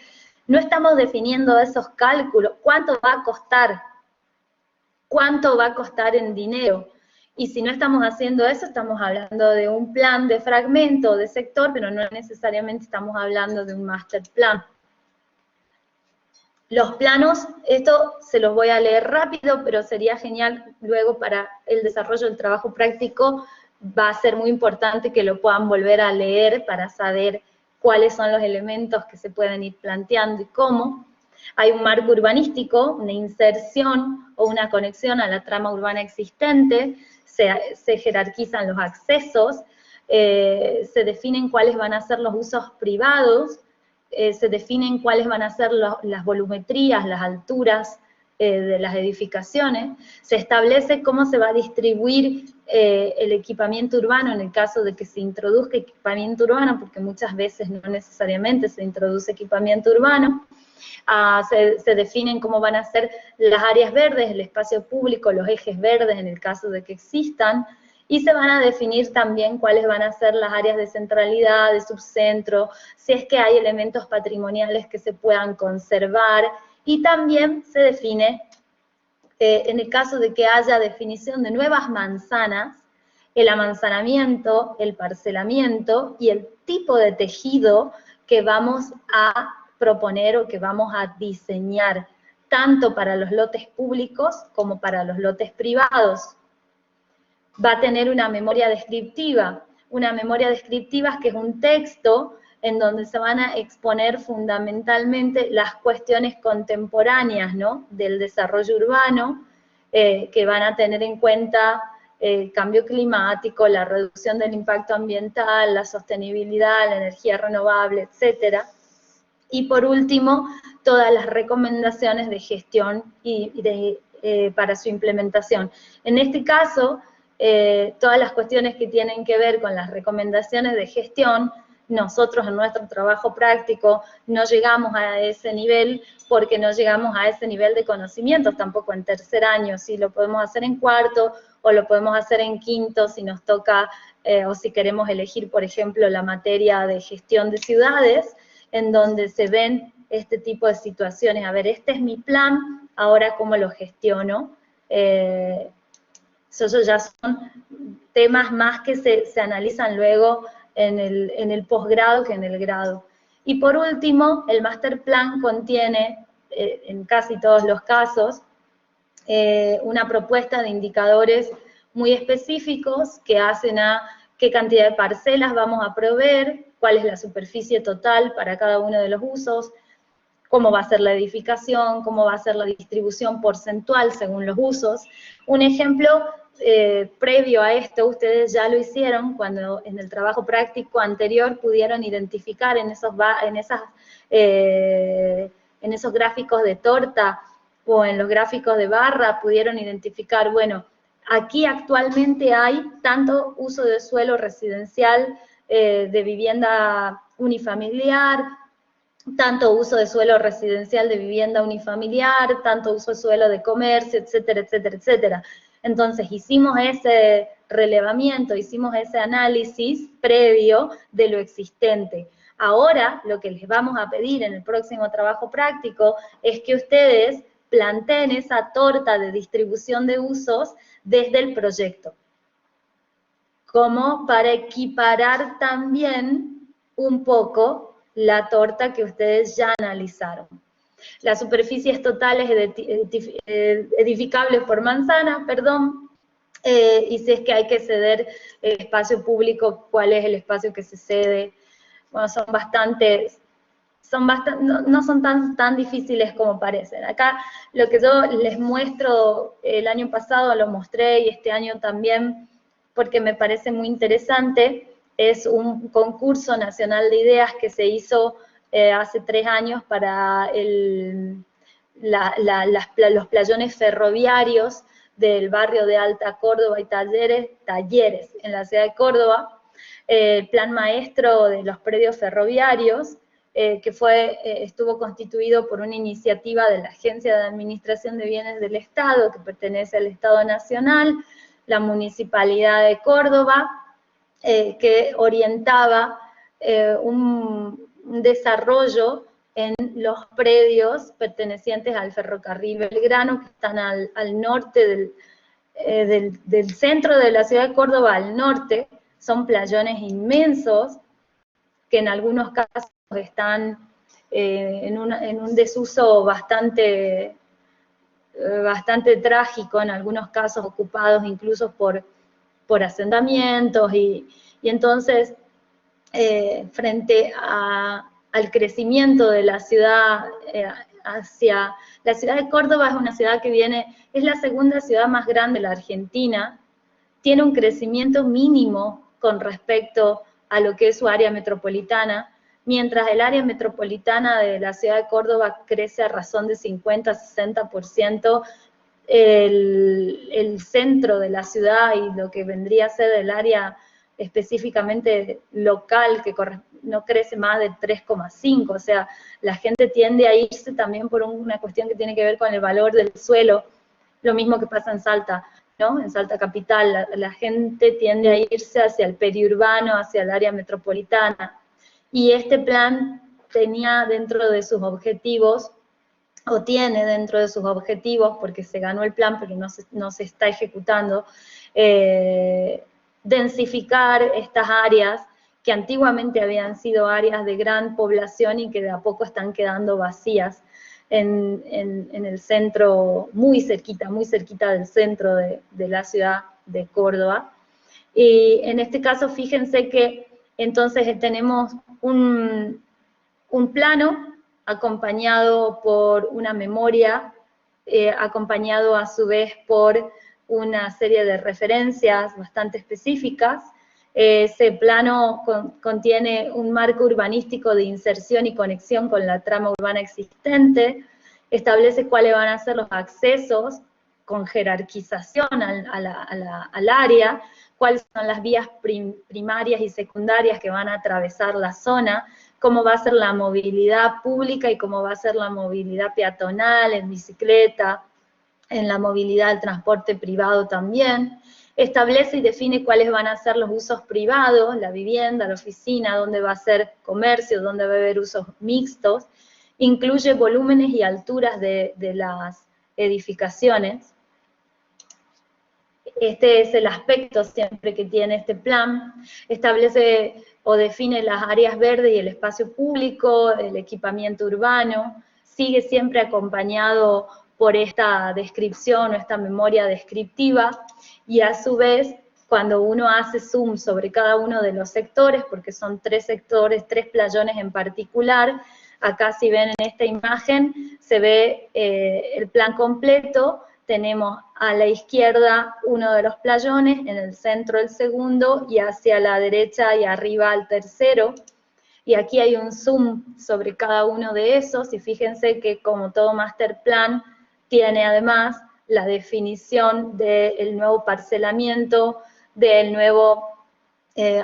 No estamos definiendo esos cálculos, cuánto va a costar en dinero. Y si no estamos haciendo eso, estamos hablando de un plan de fragmento, de sector, pero no necesariamente estamos hablando de un master plan. Los planos, esto se los voy a leer rápido, pero sería genial luego para el desarrollo del trabajo práctico, va a ser muy importante que lo puedan volver a leer para saber cuáles son los elementos que se pueden ir planteando y cómo. Hay un marco urbanístico, una inserción o una conexión a la trama urbana existente, se jerarquizan los accesos, se definen cuáles van a ser los usos privados, se definen cuáles van a ser las volumetrías, las alturas de las edificaciones, se establece cómo se va a distribuir el equipamiento urbano en el caso de que se introduzca equipamiento urbano, porque muchas veces no necesariamente se introduce equipamiento urbano. Se definen cómo van a ser las áreas verdes, el espacio público, los ejes verdes en el caso de que existan, y se van a definir también cuáles van a ser las áreas de centralidad, de subcentro, si es que hay elementos patrimoniales que se puedan conservar, y también se define, en el caso de que haya definición de nuevas manzanas, el amanzanamiento, el parcelamiento y el tipo de tejido que vamos a proponer o que vamos a diseñar, tanto para los lotes públicos como para los lotes privados. Va a tener una memoria descriptiva que es un texto en donde se van a exponer fundamentalmente las cuestiones contemporáneas, ¿no?, del desarrollo urbano, que van a tener en cuenta el cambio climático, la reducción del impacto ambiental, la sostenibilidad, la energía renovable, etcétera. Y por último, todas las recomendaciones de gestión para su implementación. En este caso, todas las cuestiones que tienen que ver con las recomendaciones de gestión, nosotros en nuestro trabajo práctico no llegamos a ese nivel porque no llegamos a ese nivel de conocimientos tampoco en tercer año, sí lo podemos hacer en cuarto o lo podemos hacer en quinto si nos toca o si queremos elegir, por ejemplo, la materia de gestión de ciudades, en donde se ven este tipo de situaciones. A ver, este es mi plan, ahora cómo lo gestiono. Esos ya son temas más que se analizan luego en el posgrado que en el grado. Y por último, el master plan contiene, en casi todos los casos, una propuesta de indicadores muy específicos que hacen a qué cantidad de parcelas vamos a proveer, cuál es la superficie total para cada uno de los usos, cómo va a ser la edificación, cómo va a ser la distribución porcentual según los usos. Un ejemplo previo a esto, ustedes ya lo hicieron cuando en el trabajo práctico anterior pudieron identificar en esos gráficos de torta o en los gráficos de barra, pudieron identificar, bueno, aquí actualmente hay tanto uso de suelo residencial, de vivienda unifamiliar, tanto uso de suelo residencial de vivienda unifamiliar, tanto uso de suelo de comercio, etcétera, etcétera, etcétera. Entonces hicimos ese relevamiento, hicimos ese análisis previo de lo existente. Ahora lo que les vamos a pedir en el próximo trabajo práctico es que ustedes planteen esa torta de distribución de usos desde el proyecto, como para equiparar también un poco la torta que ustedes ya analizaron. Las superficies totales edificables por manzana, perdón, y si es que hay que ceder el espacio público, cuál es el espacio que se cede. Bueno, no son tan difíciles como parecen. Acá lo que yo les muestro, el año pasado lo mostré y este año también, porque me parece muy interesante, es un concurso nacional de ideas que se hizo hace 3 años para los playones ferroviarios del barrio de Alta Córdoba y Talleres en la ciudad de Córdoba, el plan maestro de los predios ferroviarios, que estuvo constituido por una iniciativa de la Agencia de Administración de Bienes del Estado, que pertenece al Estado Nacional, la Municipalidad de Córdoba, que orientaba un desarrollo en los predios pertenecientes al ferrocarril Belgrano, que están al norte del centro de la ciudad de Córdoba, al norte. Son playones inmensos, que en algunos casos están en un desuso bastante trágico, en algunos casos ocupados incluso por asentamientos, y entonces, frente al crecimiento de la ciudad la ciudad de Córdoba es una ciudad es la segunda ciudad más grande de la Argentina, tiene un crecimiento mínimo con respecto a lo que es su área metropolitana, mientras el área metropolitana de la ciudad de Córdoba crece a razón de 50-60%, el centro de la ciudad y lo que vendría a ser el área específicamente local, que no crece más de 3,5, o sea, la gente tiende a irse también por una cuestión que tiene que ver con el valor del suelo, lo mismo que pasa en Salta, ¿no? En Salta capital, la gente tiende a irse hacia el periurbano, hacia el área metropolitana, y este plan tenía dentro de sus objetivos, o tiene dentro de sus objetivos, porque se ganó el plan, pero no se está ejecutando, densificar estas áreas que antiguamente habían sido áreas de gran población y que de a poco están quedando vacías en el centro, muy cerquita del centro de la ciudad de Córdoba. Y en este caso, fíjense que entonces tenemos un plano acompañado por una memoria, acompañado a su vez por una serie de referencias bastante específicas. Ese plano contiene un marco urbanístico de inserción y conexión con la trama urbana existente, establece cuáles van a ser los accesos con jerarquización al área, cuáles son las vías primarias y secundarias que van a atravesar la zona, cómo va a ser la movilidad pública y cómo va a ser la movilidad peatonal, en bicicleta, en la movilidad del transporte privado también. Establece y define cuáles van a ser los usos privados, la vivienda, la oficina, dónde va a ser comercio, dónde va a haber usos mixtos. Incluye volúmenes y alturas de las edificaciones. Este es el aspecto siempre que tiene este plan. Establece o define las áreas verdes y el espacio público, el equipamiento urbano. Sigue siempre acompañado por esta descripción o esta memoria descriptiva, y a su vez cuando uno hace zoom sobre cada uno de los sectores, porque son 3 sectores, 3 playones en particular, acá si ven en esta imagen, se ve el plan completo. Tenemos a la izquierda uno de los playones, en el centro el segundo, y hacia la derecha y arriba el tercero. Y aquí hay un zoom sobre cada uno de esos, y fíjense que como todo master plan, tiene además la definición del nuevo parcelamiento, del nuevo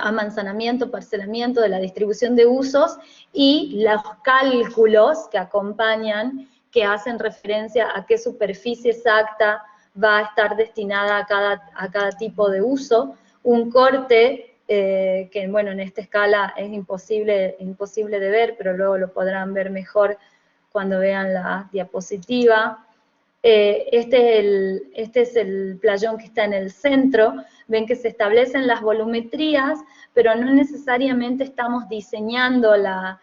amanzanamiento, parcelamiento, de la distribución de usos, y los cálculos que acompañan, que hacen referencia a qué superficie exacta va a estar destinada a cada tipo de uso. Un corte que, bueno, en esta escala es imposible de ver, pero luego lo podrán ver mejor cuando vean la diapositiva. Este es el playón que está en el centro. Ven que se establecen las volumetrías, pero no necesariamente estamos diseñando la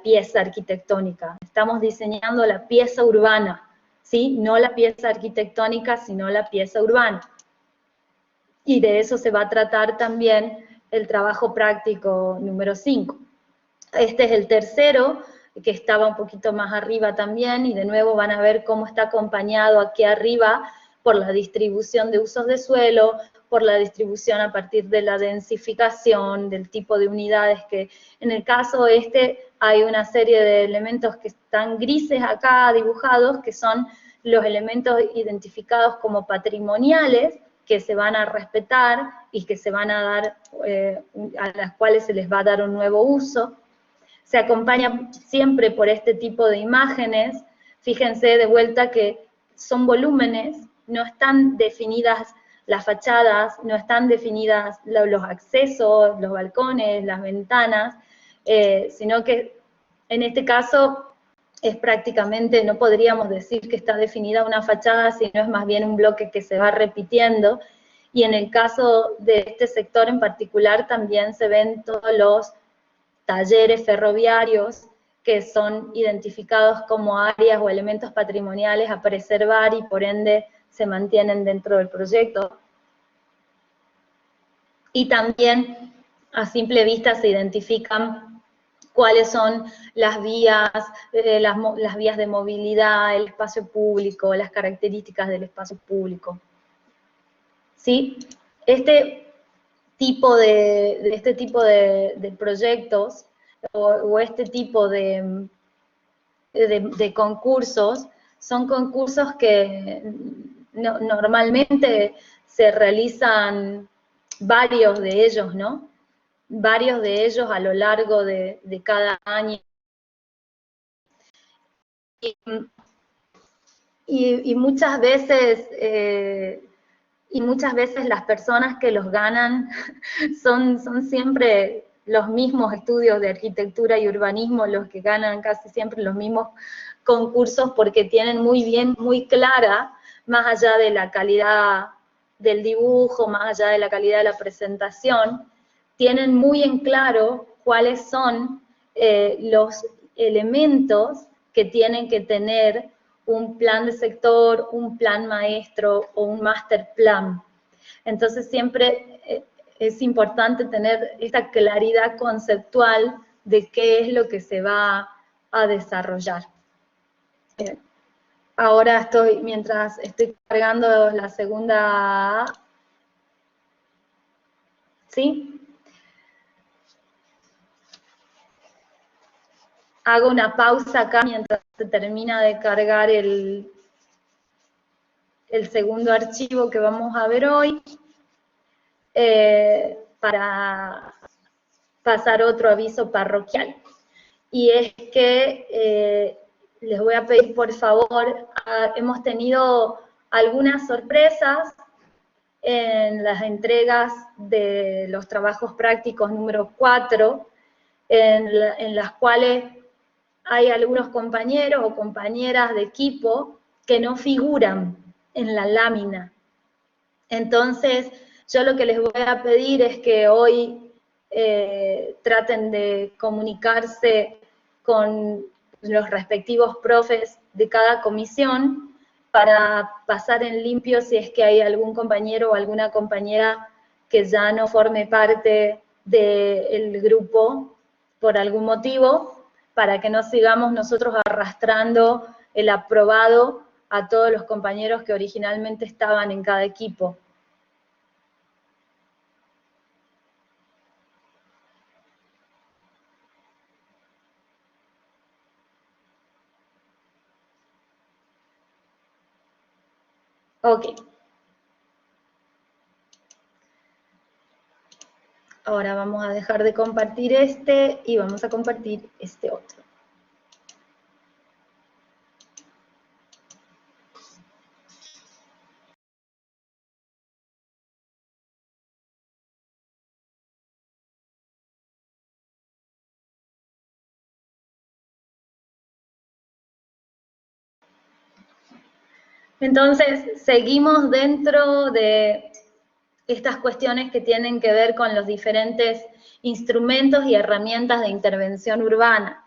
pieza arquitectónica, estamos diseñando la pieza urbana, ¿sí? No la pieza arquitectónica, sino la pieza urbana. Y de eso se va a tratar también el trabajo práctico número 5. Este es el tercero, que estaba un poquito más arriba también, y de nuevo van a ver cómo está acompañado aquí arriba por la distribución de usos de suelo, por la distribución a partir de la densificación, del tipo de unidades, que en el caso hay una serie de elementos que están grises acá dibujados, que son los elementos identificados como patrimoniales, que se van a respetar y que se van a dar, a las cuales se les va a dar un nuevo uso. Se acompaña siempre por este tipo de imágenes. Fíjense de vuelta que son volúmenes, no están definidas las fachadas, no están definidas los accesos, los balcones, las ventanas, sino que en este caso es prácticamente, no podríamos decir que está definida una fachada, sino es más bien un bloque que se va repitiendo. Y en el caso de este sector en particular también se ven todos los talleres ferroviarios que son identificados como áreas o elementos patrimoniales a preservar y por ende se mantienen dentro del proyecto. Y también a simple vista se identifican cuáles son las vías, las vías de movilidad, el espacio público, las características del espacio público. ¿Sí? Este tipo de proyectos o este tipo de concursos son concursos que normalmente se realizan varios de ellos, ¿no? Varios de ellos a lo largo de cada año. Y muchas veces las personas que los ganan son siempre los mismos estudios de arquitectura y urbanismo los que ganan casi siempre los mismos concursos, porque tienen muy clara, más allá de la calidad del dibujo, más allá de la calidad de la presentación, tienen muy en claro cuáles son los elementos que tienen que tener un plan de sector, un plan maestro o un master plan. Entonces siempre es importante tener esta claridad conceptual de qué es lo que se va a desarrollar. Ahora mientras estoy cargando la segunda, ¿sí? Hago una pausa acá mientras se termina de cargar el segundo archivo que vamos a ver hoy, para pasar otro aviso parroquial. Y es que les voy a pedir por favor, hemos tenido algunas sorpresas en las entregas de los trabajos prácticos número 4, en las cuales hay algunos compañeros o compañeras de equipo que no figuran en la lámina. Entonces, yo lo que les voy a pedir es que hoy traten de comunicarse con los respectivos profes de cada comisión para pasar en limpio si es que hay algún compañero o alguna compañera que ya no forme parte del grupo por algún motivo, para que no sigamos nosotros arrastrando el aprobado a todos los compañeros que originalmente estaban en cada equipo. Ok. Ahora vamos a dejar de compartir este y vamos a compartir este otro. Entonces, seguimos dentro de estas cuestiones que tienen que ver con los diferentes instrumentos y herramientas de intervención urbana.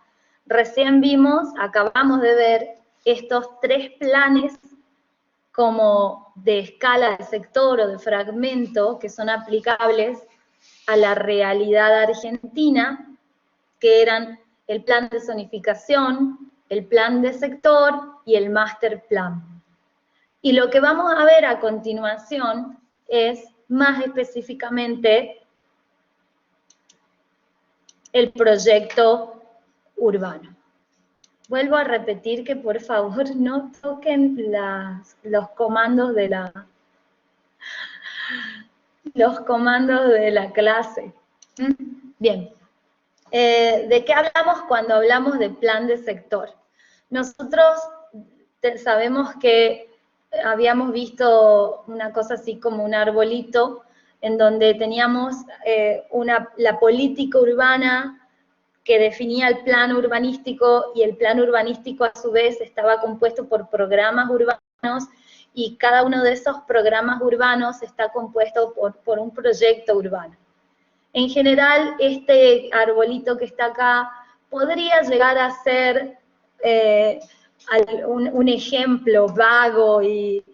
Recién vimos, acabamos de ver, estos 3 planes como de escala de sector o de fragmento que son aplicables a la realidad argentina, que eran el plan de zonificación, el plan de sector y el master plan. Y lo que vamos a ver a continuación es más específicamente el proyecto urbano. Vuelvo a repetir que por favor no toquen los comandos de la clase. Bien. ¿De qué hablamos cuando hablamos de plan de sector? Nosotros sabemos que habíamos visto una cosa así como un arbolito, en donde teníamos la política urbana que definía el plan urbanístico, y el plan urbanístico a su vez estaba compuesto por programas urbanos, y cada uno de esos programas urbanos está compuesto por un proyecto urbano. En general, este arbolito que está acá podría llegar a ser un ejemplo vago y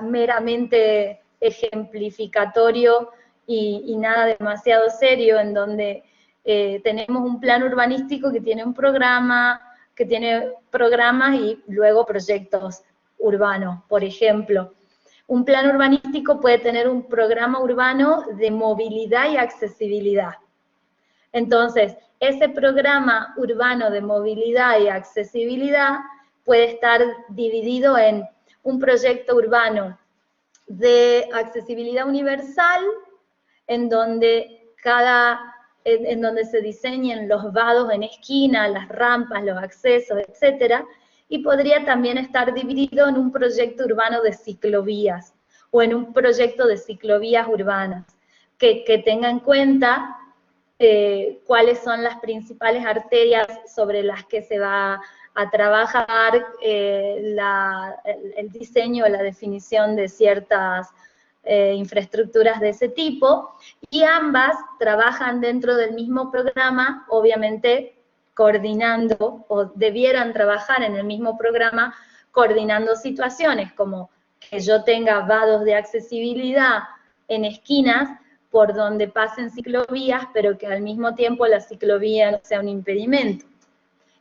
meramente ejemplificatorio y nada demasiado serio, en donde tenemos un plan urbanístico que tiene un programa, que tiene programas y luego proyectos urbanos, por ejemplo. Un plan urbanístico puede tener un programa urbano de movilidad y accesibilidad. Entonces, ese programa urbano de movilidad y accesibilidad puede estar dividido en un proyecto urbano de accesibilidad universal, en donde se diseñen los vados en esquina, las rampas, los accesos, etcétera, y podría también estar dividido en un proyecto urbano de ciclovías, o en un proyecto de ciclovías urbanas, que tenga en cuenta cuáles son las principales arterias sobre las que se va a trabajar el diseño, la definición de ciertas infraestructuras de ese tipo, y ambas trabajan dentro del mismo programa, obviamente coordinando, o debieran trabajar en el mismo programa, coordinando situaciones, como que yo tenga vados de accesibilidad en esquinas, por donde pasen ciclovías, pero que al mismo tiempo la ciclovía no sea un impedimento.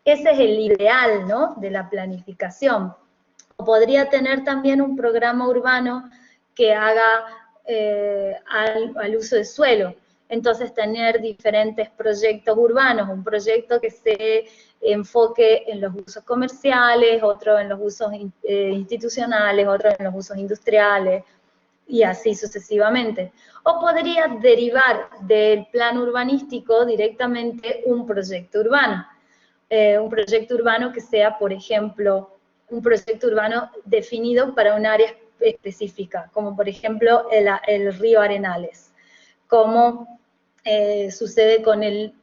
Ese es el ideal, ¿no?, de la planificación. O podría tener también un programa urbano que haga al uso de suelo. Entonces, tener diferentes proyectos urbanos, un proyecto que se enfoque en los usos comerciales, otro en los usos institucionales, otro en los usos industriales, y así sucesivamente. O podría derivar del plan urbanístico directamente un proyecto urbano que sea, por ejemplo, un proyecto urbano definido para un área específica, como por ejemplo el río Arenales, como sucede con el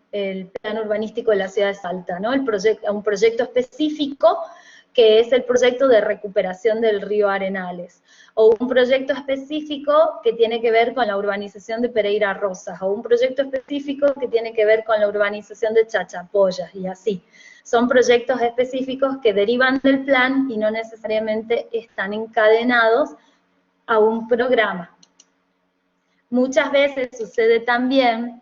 plan urbanístico de la ciudad de Salta, ¿no? Un proyecto específico que es el proyecto de recuperación del río Arenales, o un proyecto específico que tiene que ver con la urbanización de Pereira Rosas, o un proyecto específico que tiene que ver con la urbanización de Chachapoyas, y así. Son proyectos específicos que derivan del plan y no necesariamente están encadenados a un programa. Muchas veces sucede también,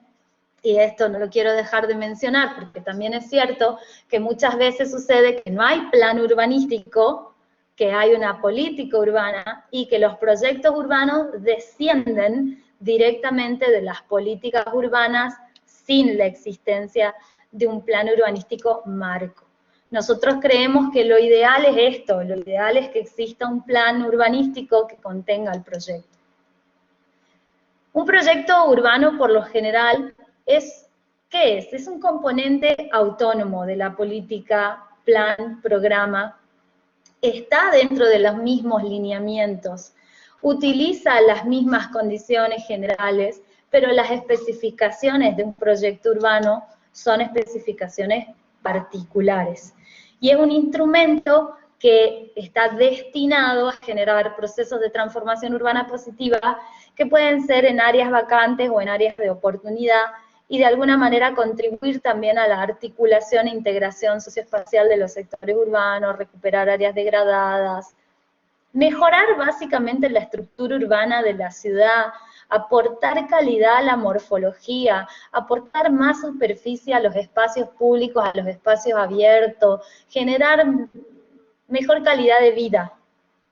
y esto no lo quiero dejar de mencionar porque también es cierto, que muchas veces sucede que no hay plan urbanístico, que hay una política urbana y que los proyectos urbanos descienden directamente de las políticas urbanas sin la existencia de un plan urbanístico marco. Nosotros creemos que lo ideal es esto, lo ideal es que exista un plan urbanístico que contenga el proyecto. Un proyecto urbano, por lo general, ¿qué es? Es un componente autónomo de la política, plan, programa. Está dentro de los mismos lineamientos, utiliza las mismas condiciones generales, pero las especificaciones de un proyecto urbano son especificaciones particulares. Y es un instrumento que está destinado a generar procesos de transformación urbana positiva que pueden ser en áreas vacantes o en áreas de oportunidad, y de alguna manera contribuir también a la articulación e integración socioespacial de los sectores urbanos, recuperar áreas degradadas, mejorar básicamente la estructura urbana de la ciudad, aportar calidad a la morfología, aportar más superficie a los espacios públicos, a los espacios abiertos, generar mejor calidad de vida.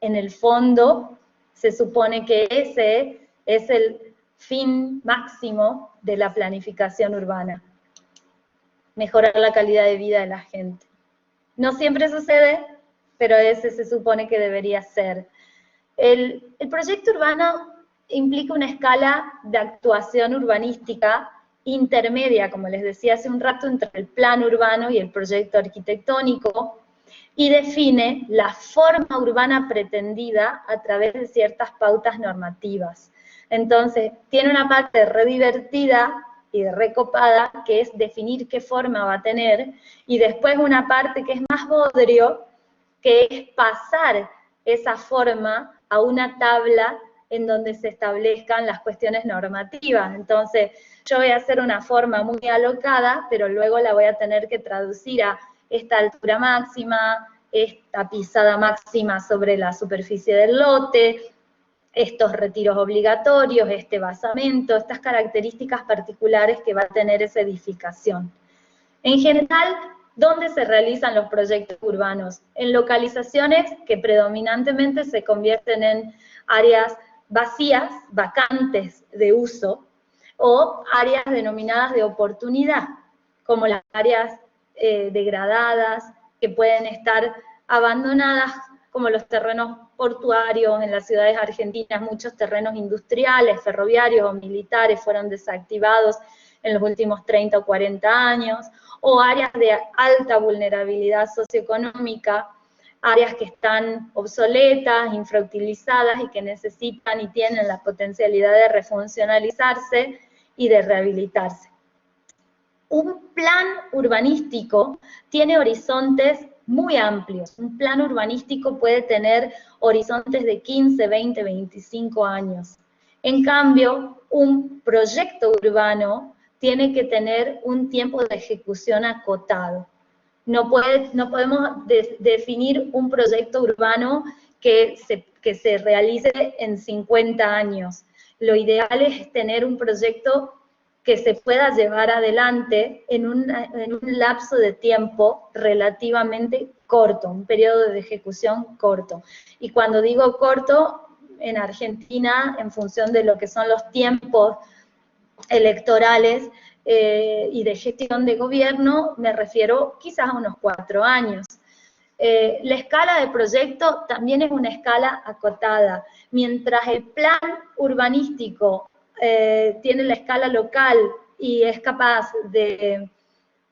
En el fondo, se supone que ese es el fin máximo de la planificación urbana, mejorar la calidad de vida de la gente. No siempre sucede, pero ese se supone que debería ser. El proyecto urbano implica una escala de actuación urbanística intermedia, como les decía hace un rato, entre el plan urbano y el proyecto arquitectónico, y define la forma urbana pretendida a través de ciertas pautas normativas. Entonces, tiene una parte re divertida y recopada, que es definir qué forma va a tener, y después una parte que es más bodrio, que es pasar esa forma a una tabla en donde se establezcan las cuestiones normativas. Entonces, yo voy a hacer una forma muy alocada, pero luego la voy a tener que traducir a esta altura máxima, esta pisada máxima sobre la superficie del lote, estos retiros obligatorios, este basamento, estas características particulares que va a tener esa edificación. En general, ¿dónde se realizan los proyectos urbanos? En localizaciones que predominantemente se convierten en áreas vacías, vacantes de uso, o áreas denominadas de oportunidad, como las áreas degradadas, que pueden estar abandonadas, como los terrenos portuarios en las ciudades argentinas, muchos terrenos industriales, ferroviarios o militares fueron desactivados en los últimos 30 o 40 años, o áreas de alta vulnerabilidad socioeconómica, áreas que están obsoletas, infrautilizadas y que necesitan y tienen la potencialidad de refuncionalizarse y de rehabilitarse. Un plan urbanístico tiene horizontes muy amplios. Un plan urbanístico puede tener horizontes de 15, 20, 25 años. En cambio, un proyecto urbano tiene que tener un tiempo de ejecución acotado. No podemos definir un proyecto urbano que se realice en 50 años. Lo ideal es tener un proyecto que se pueda llevar adelante en un lapso de tiempo relativamente corto, un periodo de ejecución corto. Y cuando digo corto, en Argentina, en función de lo que son los tiempos electorales y de gestión de gobierno, me refiero quizás a unos 4 años. La escala de proyecto también es una escala acotada. Mientras el plan urbanístico tiene la escala local y es capaz de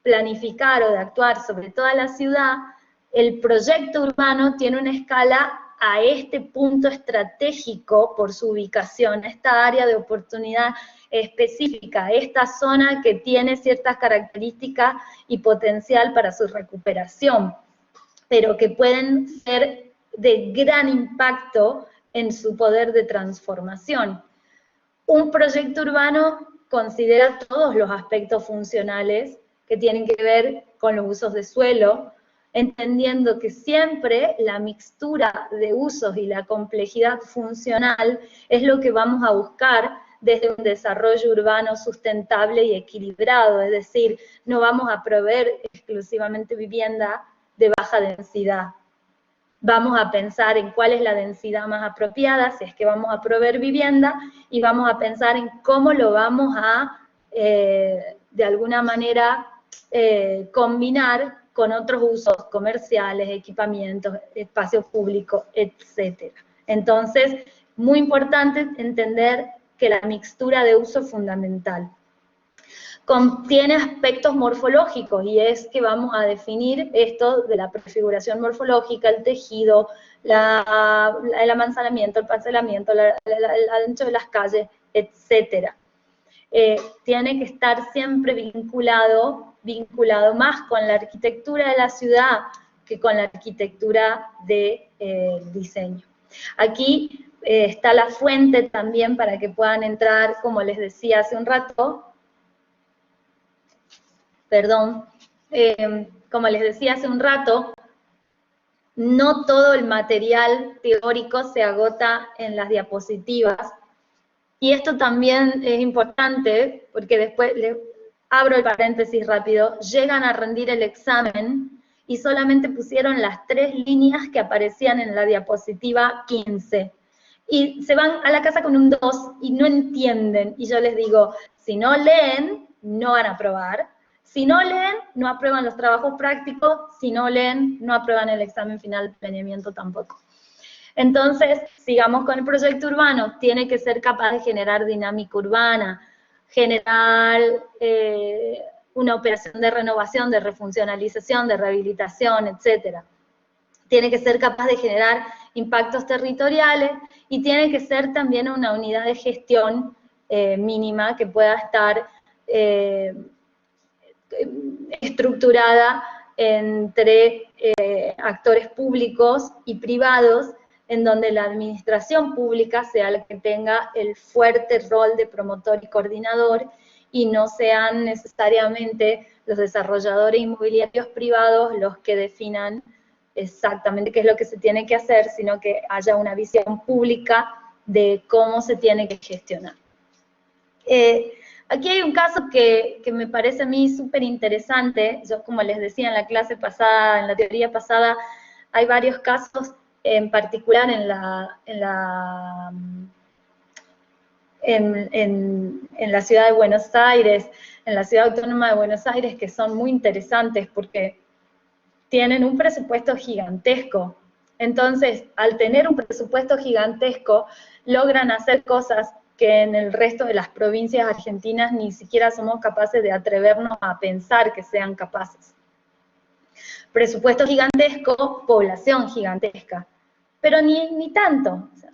planificar o de actuar sobre toda la ciudad, el proyecto urbano tiene una escala a este punto estratégico por su ubicación, esta área de oportunidad específica, esta zona que tiene ciertas características y potencial para su recuperación, pero que pueden ser de gran impacto en su poder de transformación. Un proyecto urbano considera todos los aspectos funcionales que tienen que ver con los usos de suelo, entendiendo que siempre la mixtura de usos y la complejidad funcional es lo que vamos a buscar desde un desarrollo urbano sustentable y equilibrado, es decir, no vamos a proveer exclusivamente vivienda de baja densidad. Vamos a pensar en cuál es la densidad más apropiada, si es que vamos a proveer vivienda, y vamos a pensar en cómo lo vamos a, de alguna manera, combinar con otros usos comerciales, equipamientos, espacio público, etc. Entonces, muy importante entender que la mixtura de uso es fundamental. Contiene aspectos morfológicos, y es que vamos a definir esto de la prefiguración morfológica, el tejido, el amanzanamiento, el parcelamiento, el ancho de las calles, etc. Tiene que estar siempre vinculado más con la arquitectura de la ciudad que con la arquitectura del diseño. Aquí está la fuente también para que puedan entrar, como les decía hace un rato, como les decía hace un rato, no todo el material teórico se agota en las diapositivas, y esto también es importante, porque después, les abro el paréntesis rápido, llegan a rendir el examen y solamente pusieron las 3 líneas que aparecían en la diapositiva 15. Y se van a la casa con un 2 y no entienden. Y yo les digo, si no leen, no van a aprobar. Si no leen, no aprueban los trabajos prácticos. Si no leen, no aprueban el examen final de planeamiento tampoco. Entonces, sigamos con el proyecto urbano. Tiene que ser capaz de generar dinámica urbana, generar una operación de renovación, de refuncionalización, de rehabilitación, etc. Tiene que ser capaz de generar impactos territoriales, y tiene que ser también una unidad de gestión mínima que pueda estar estructurada entre actores públicos y privados, en donde la administración pública sea la que tenga el fuerte rol de promotor y coordinador, y no sean necesariamente los desarrolladores inmobiliarios privados los que definan exactamente qué es lo que se tiene que hacer, sino que haya una visión pública de cómo se tiene que gestionar. Aquí hay un caso que me parece a mí súper interesante. Yo, como les decía en la clase pasada, en la teoría pasada, hay varios casos, en particular en la ciudad de Buenos Aires, en la ciudad autónoma de Buenos Aires, que son muy interesantes porque tienen un presupuesto gigantesco. Entonces, al tener un presupuesto gigantesco, logran hacer cosas que en el resto de las provincias argentinas ni siquiera somos capaces de atrevernos a pensar que sean capaces. Presupuesto gigantesco, población gigantesca, pero ni tanto. O sea,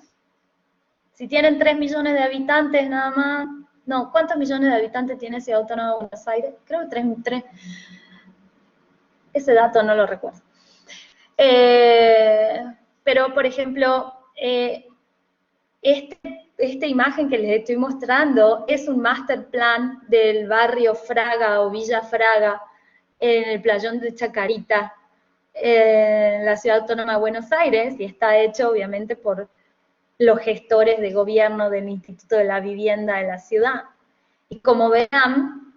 si tienen 3 millones de habitantes nada más, no, ¿cuántos millones de habitantes tiene Ciudad Autónoma de Buenos Aires? Creo que 3. Ese dato no lo recuerdo. Pero, por ejemplo, esta imagen que les estoy mostrando es un master plan del barrio Fraga o Villa Fraga, en el playón de Chacarita, en la Ciudad Autónoma de Buenos Aires, y está hecho obviamente por los gestores de gobierno del Instituto de la Vivienda de la ciudad. Y como verán,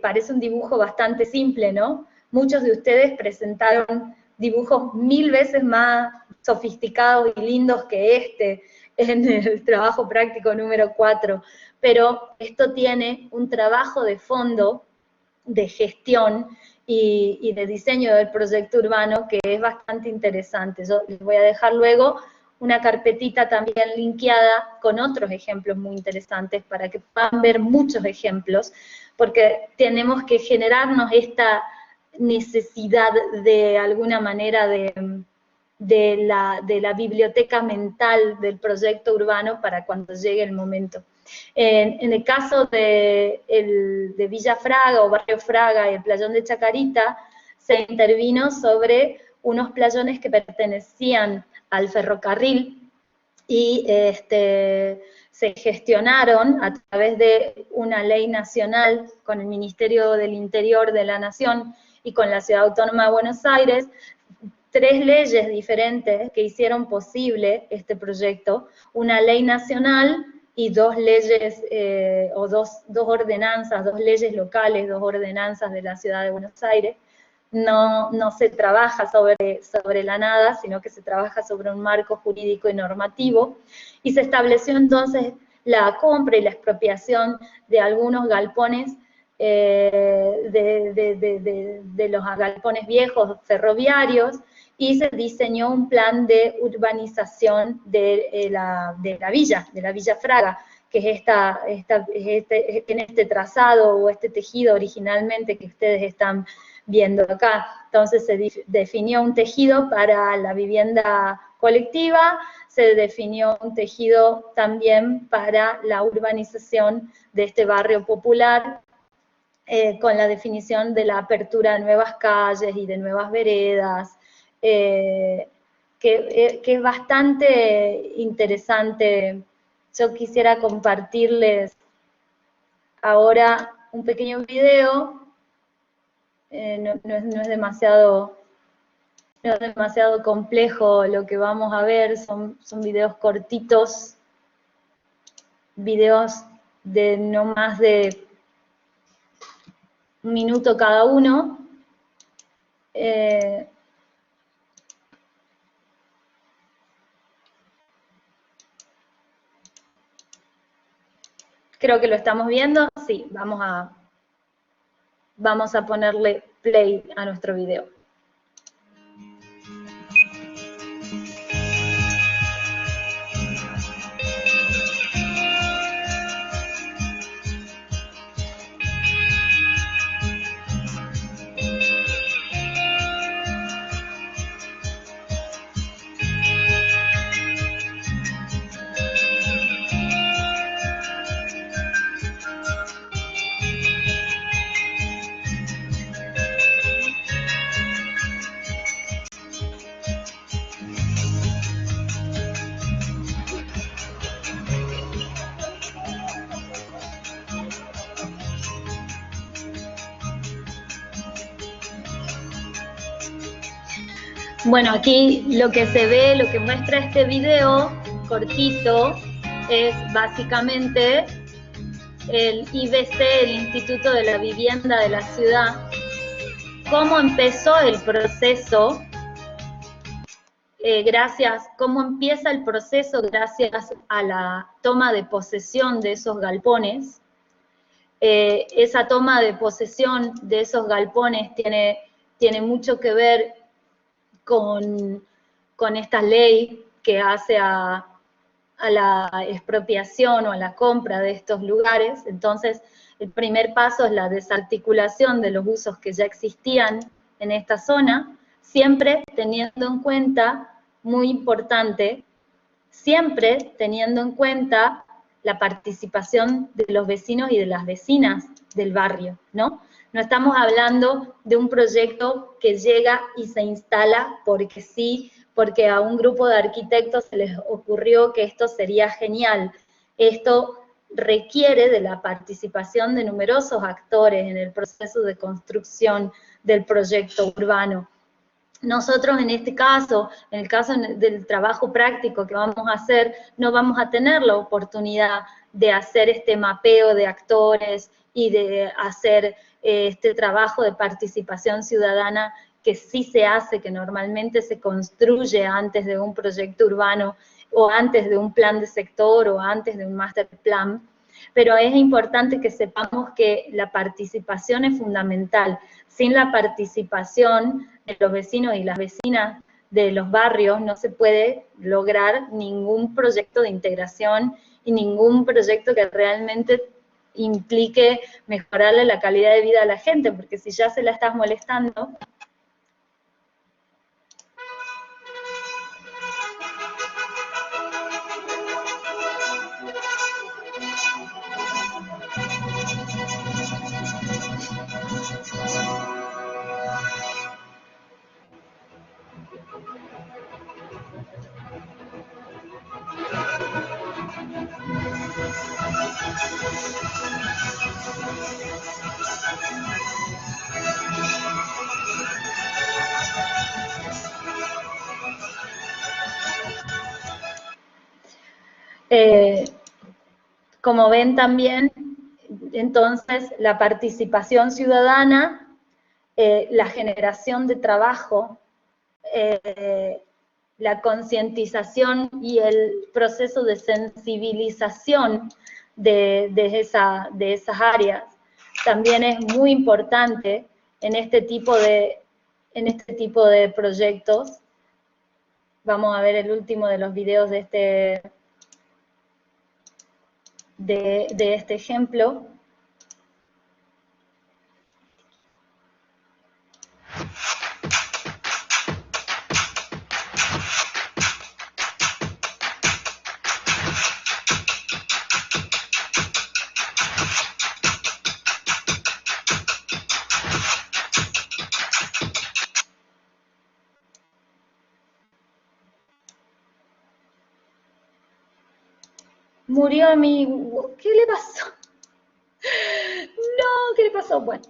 parece un dibujo bastante simple, ¿no? Muchos de ustedes presentaron dibujos 1000 veces más sofisticados y lindos que este en el trabajo práctico número 4, pero esto tiene un trabajo de fondo, de gestión y de diseño del proyecto urbano que es bastante interesante. Yo les voy a dejar luego una carpetita también linkeada con otros ejemplos muy interesantes para que puedan ver muchos ejemplos, porque tenemos que generarnos esta necesidad de alguna manera de la biblioteca mental del proyecto urbano para cuando llegue el momento. En el caso de Villa Fraga o Barrio Fraga y el playón de Chacarita, se intervino sobre unos playones que pertenecían al ferrocarril y se gestionaron a través de una ley nacional con el Ministerio del Interior de la Nación y con la Ciudad Autónoma de Buenos Aires, 3 leyes diferentes que hicieron posible este proyecto, una ley nacional y 2 leyes, o dos ordenanzas, 2 leyes locales, 2 ordenanzas de la Ciudad de Buenos Aires. No se trabaja sobre la nada, sino que se trabaja sobre un marco jurídico y normativo, y se estableció entonces la compra y la expropiación de algunos galpones, de los galpones viejos ferroviarios, y se diseñó un plan de urbanización de la Villa Fraga, que es en este trazado o este tejido originalmente que ustedes están viendo acá. Entonces se definió un tejido para la vivienda colectiva, se definió un tejido también para la urbanización de este barrio popular, con la definición de la apertura de nuevas calles y de nuevas veredas, que es bastante interesante. Yo quisiera compartirles ahora un pequeño video. No es demasiado complejo lo que vamos a ver, son videos cortitos, videos de no más de 1 minuto cada uno. Creo que lo estamos viendo. Sí, vamos a ponerle play a nuestro video. Bueno, aquí lo que se ve, lo que muestra este video cortito, es básicamente el IBC, el Instituto de la Vivienda de la Ciudad, cómo empezó el proceso, cómo empieza el proceso gracias a la toma de posesión de esos galpones. Esa toma de posesión de esos galpones tiene mucho que ver con esta ley que hace a la expropiación o a la compra de estos lugares. Entonces, el primer paso es la desarticulación de los usos que ya existían en esta zona, siempre teniendo en cuenta, muy importante, siempre teniendo en cuenta la participación de los vecinos y de las vecinas del barrio, ¿no? No estamos hablando de un proyecto que llega y se instala porque sí, porque a un grupo de arquitectos se les ocurrió que esto sería genial. Esto requiere de la participación de numerosos actores en el proceso de construcción del proyecto urbano. Nosotros en este caso, en el caso del trabajo práctico que vamos a hacer, no vamos a tener la oportunidad de hacer este mapeo de actores y de hacer este trabajo de participación ciudadana que sí se hace, que normalmente se construye antes de un proyecto urbano o antes de un plan de sector o antes de un master plan. Pero es importante que sepamos que la participación es fundamental. Sin la participación de los vecinos y las vecinas de los barrios no se puede lograr ningún proyecto de integración y ningún proyecto que realmente implique mejorarle la calidad de vida a la gente, porque si ya se la estás molestando, Como ven también, entonces, la participación ciudadana, la generación de trabajo, la concientización y el proceso de sensibilización de esas áreas también es muy importante en este tipo de proyectos. Vamos a ver el último de los videos de este ejemplo. Murió mi... ¿Qué le pasó? No, ¿qué le pasó? Bueno,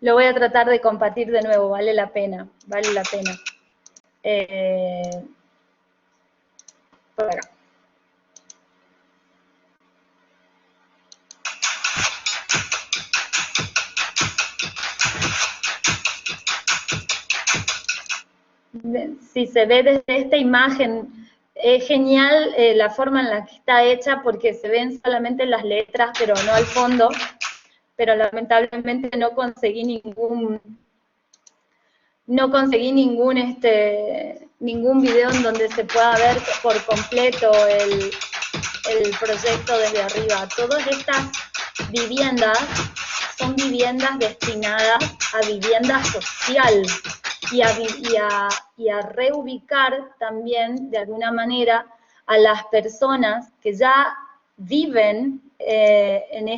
lo voy a tratar de compartir de nuevo, vale la pena, vale la pena. Por acá. Si se ve desde esta imagen, es genial la forma en la que está hecha porque se ven solamente las letras, pero no al fondo. Pero lamentablemente no conseguí ningún video en donde se pueda ver por completo el proyecto desde arriba. Todas estas viviendas son viviendas destinadas a vivienda social y a reubicar también, de alguna manera, a las personas que ya viven en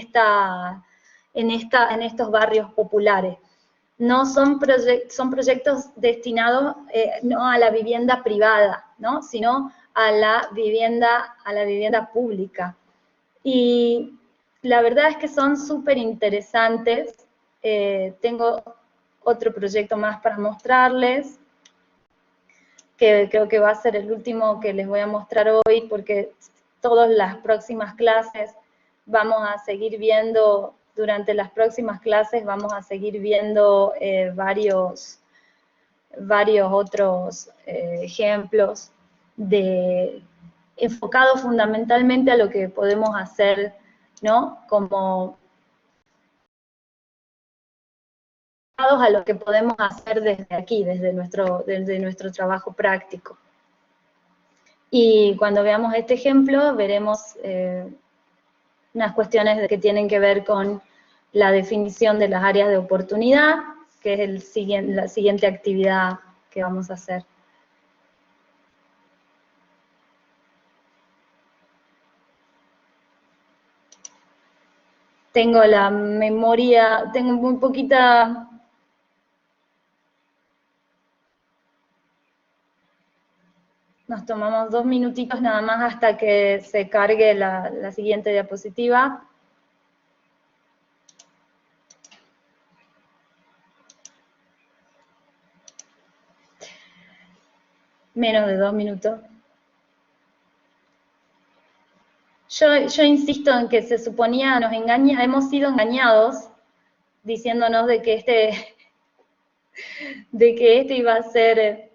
estos barrios populares. No son proyectos destinados no a la vivienda privada, ¿no? Sino a la vivienda pública. Y la verdad es que son súper interesantes. Tengo otro proyecto más para mostrarles, que creo que va a ser el último que les voy a mostrar hoy, porque todas las próximas clases vamos a seguir viendo, durante las próximas clases vamos a seguir viendo varios otros ejemplos enfocados fundamentalmente a lo que podemos hacer, ¿no? Como a lo que podemos hacer desde aquí, desde nuestro trabajo práctico. Y cuando veamos este ejemplo, veremos unas cuestiones que tienen que ver con la definición de las áreas de oportunidad, que es la siguiente actividad que vamos a hacer. Tengo la memoria, tengo muy poquita... Nos tomamos 2 minutitos nada más hasta que se cargue la siguiente diapositiva. Menos de 2 minutos. Yo insisto en que se suponía, hemos sido engañados diciéndonos de que este iba a ser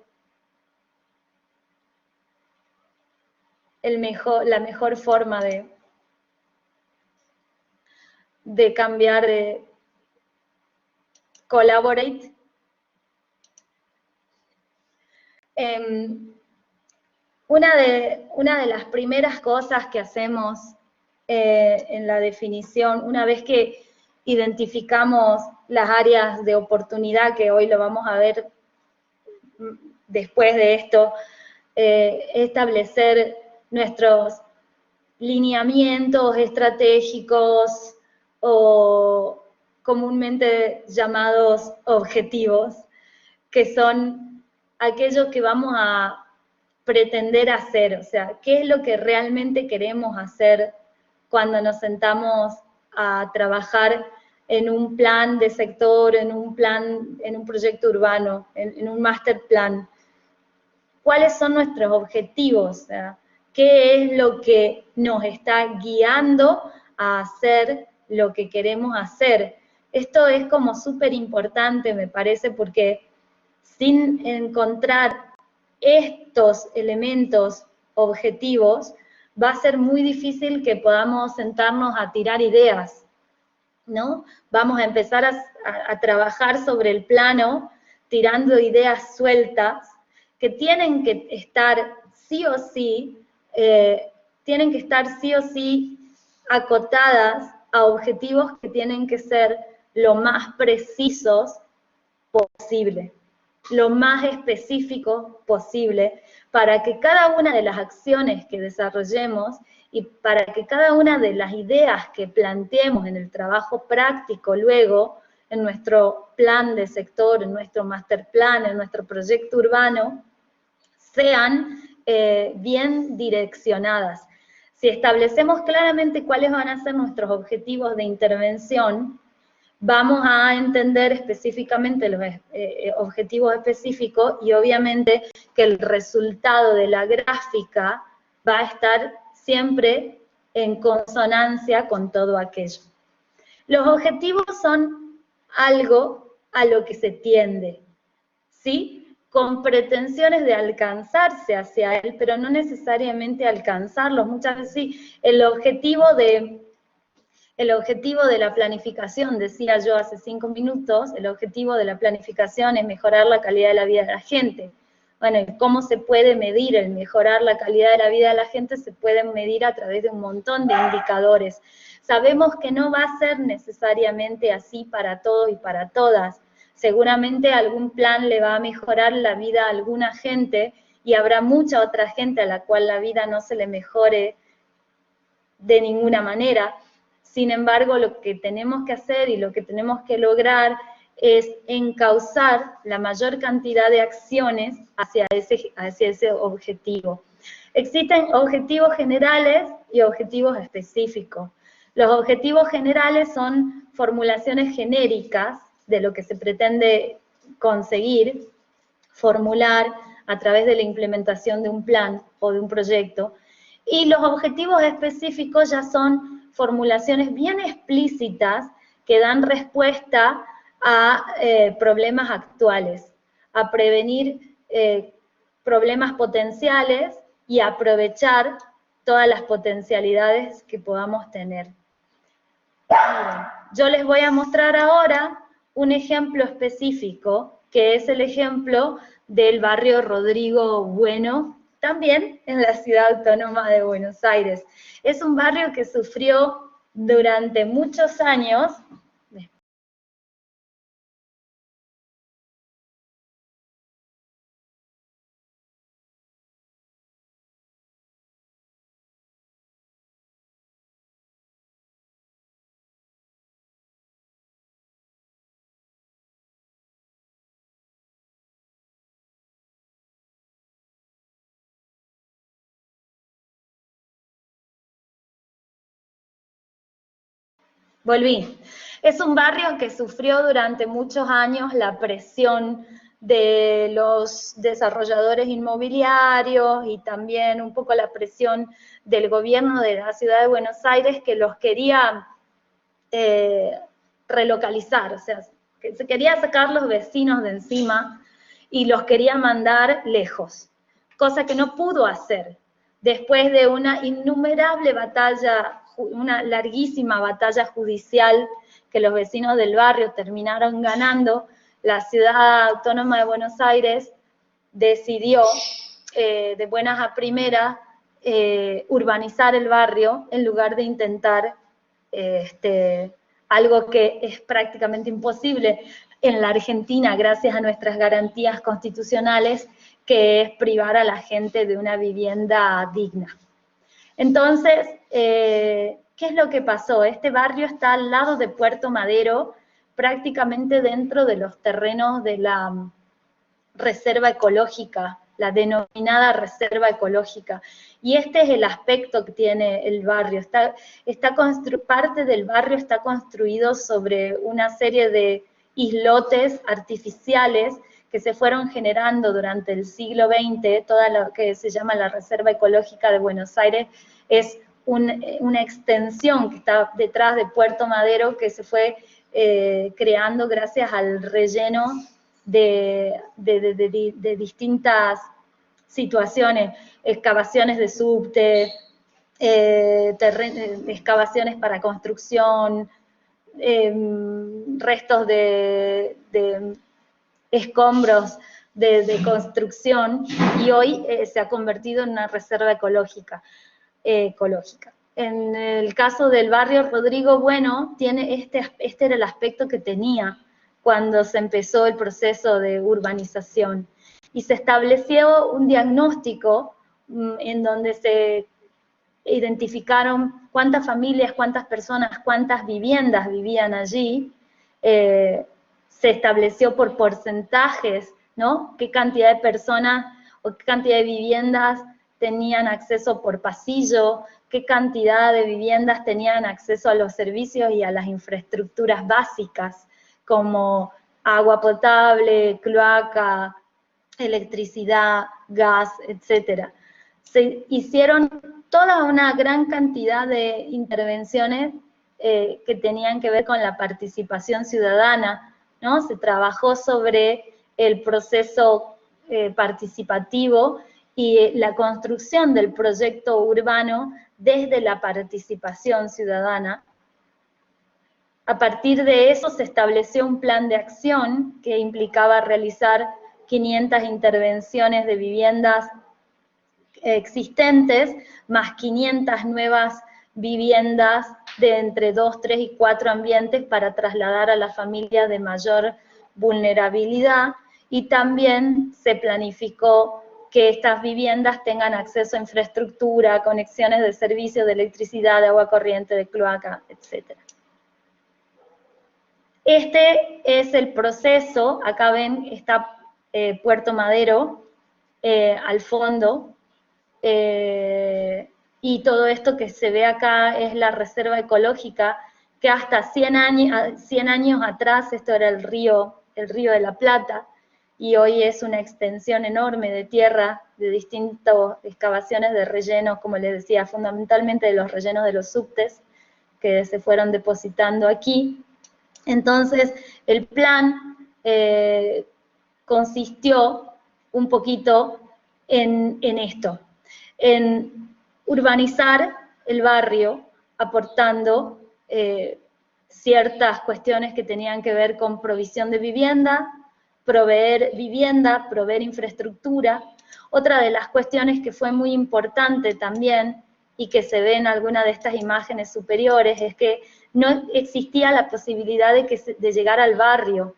la mejor forma de cambiar de Collaborate. Una de las primeras cosas que hacemos en la definición, una vez que identificamos las áreas de oportunidad, que hoy lo vamos a ver después de esto, establecer nuestros lineamientos estratégicos o comúnmente llamados objetivos, que son aquello que vamos a pretender hacer, o sea, qué es lo que realmente queremos hacer cuando nos sentamos a trabajar en un plan de sector, en un proyecto urbano, en un master plan. ¿Cuáles son nuestros objetivos? O sea, ¿qué es lo que nos está guiando a hacer lo que queremos hacer. Esto es como súper importante, me parece, porque sin encontrar estos elementos objetivos, va a ser muy difícil que podamos sentarnos a tirar ideas, ¿no? Vamos a empezar a trabajar sobre el plano, tirando ideas sueltas, que tienen que estar sí o sí, acotadas a objetivos que tienen que ser lo más precisos posible, lo más específico posible, para que cada una de las acciones que desarrollemos y para que cada una de las ideas que planteemos en el trabajo práctico luego, en nuestro plan de sector, en nuestro master plan, en nuestro proyecto urbano, sean bien direccionadas. Si establecemos claramente cuáles van a ser nuestros objetivos de intervención, vamos a entender específicamente los objetivos específicos y obviamente que el resultado de la gráfica va a estar siempre en consonancia con todo aquello. Los objetivos son algo a lo que se tiende, ¿sí? Con pretensiones de alcanzarse hacia él, pero no necesariamente alcanzarlos. Muchas veces sí, el objetivo de la planificación, decía yo hace 5 minutos, el objetivo de la planificación es mejorar la calidad de la vida de la gente. Bueno, ¿cómo se puede medir el mejorar la calidad de la vida de la gente? Se puede medir a través de un montón de indicadores. Sabemos que no va a ser necesariamente así para todos y para todas. Seguramente algún plan le va a mejorar la vida a alguna gente y habrá mucha otra gente a la cual la vida no se le mejore de ninguna manera. Sin embargo, lo que tenemos que hacer y lo que tenemos que lograr es encauzar la mayor cantidad de acciones hacia ese objetivo. Existen objetivos generales y objetivos específicos. Los objetivos generales son formulaciones genéricas de lo que se pretende conseguir, formular a través de la implementación de un plan o de un proyecto, y los objetivos específicos ya son formulaciones bien explícitas que dan respuesta a problemas actuales, a prevenir problemas potenciales y a aprovechar todas las potencialidades que podamos tener. Miren, yo les voy a mostrar ahora un ejemplo específico, que es el ejemplo del barrio Rodrigo Bueno, también en la Ciudad Autónoma de Buenos Aires. Es un barrio que sufrió durante muchos años. Volví. Es un barrio que sufrió durante muchos años la presión de los desarrolladores inmobiliarios y también un poco la presión del gobierno de la ciudad de Buenos Aires, que los quería relocalizar, o sea, que se quería sacar los vecinos de encima y los quería mandar lejos, cosa que no pudo hacer. Después de una innumerable batalla, una larguísima batalla judicial que los vecinos del barrio terminaron ganando, la Ciudad Autónoma de Buenos Aires decidió de buenas a primeras urbanizar el barrio en lugar de intentar algo que es prácticamente imposible en la Argentina gracias a nuestras garantías constitucionales, que es privar a la gente de una vivienda digna. Entonces, ¿qué es lo que pasó? Este barrio está al lado de Puerto Madero, prácticamente dentro de los terrenos de la reserva ecológica, la denominada reserva ecológica. Y este es el aspecto que tiene el barrio. Parte del barrio está construido sobre una serie de islotes artificiales que se fueron generando durante el siglo XX. Toda lo que se llama la Reserva Ecológica de Buenos Aires es una extensión que está detrás de Puerto Madero que se fue creando gracias al relleno de distintas situaciones, excavaciones de subte, excavaciones para construcción, restos de escombros de construcción, y hoy se ha convertido en una reserva ecológica. En el caso del barrio Rodrigo Bueno, este era el aspecto que tenía cuando se empezó el proceso de urbanización. Y se estableció un diagnóstico en donde se identificaron cuántas familias, cuántas personas, cuántas viviendas vivían allí. Se estableció por porcentajes, ¿no? Qué cantidad de personas o qué cantidad de viviendas tenían acceso por pasillo, qué cantidad de viviendas tenían acceso a los servicios y a las infraestructuras básicas, como agua potable, cloaca, electricidad, gas, etc. Se hicieron toda una gran cantidad de intervenciones que tenían que ver con la participación ciudadana, ¿no? Se trabajó sobre el proceso participativo y la construcción del proyecto urbano desde la participación ciudadana. A partir de eso se estableció un plan de acción que implicaba realizar 500 intervenciones de viviendas existentes, más 500 nuevas viviendas de entre 2, 3 y 4 ambientes para trasladar a las familias de mayor vulnerabilidad, y también se planificó que estas viviendas tengan acceso a infraestructura, conexiones de servicios de electricidad, de agua corriente, de cloaca, etc. Este es el proceso. Acá ven, está Puerto Madero al fondo, y todo esto que se ve acá es la reserva ecológica, que hasta 100 años atrás esto era el río de la Plata, y hoy es una extensión enorme de tierra, de distintas excavaciones de rellenos, como les decía, fundamentalmente de los rellenos de los subtes, que se fueron depositando aquí. Entonces, el plan consistió un poquito en esto, en urbanizar el barrio, aportando ciertas cuestiones que tenían que ver con provisión de vivienda, proveer infraestructura. Otra de las cuestiones que fue muy importante también, y que se ve en alguna de estas imágenes superiores, es que no existía la posibilidad de llegar al barrio,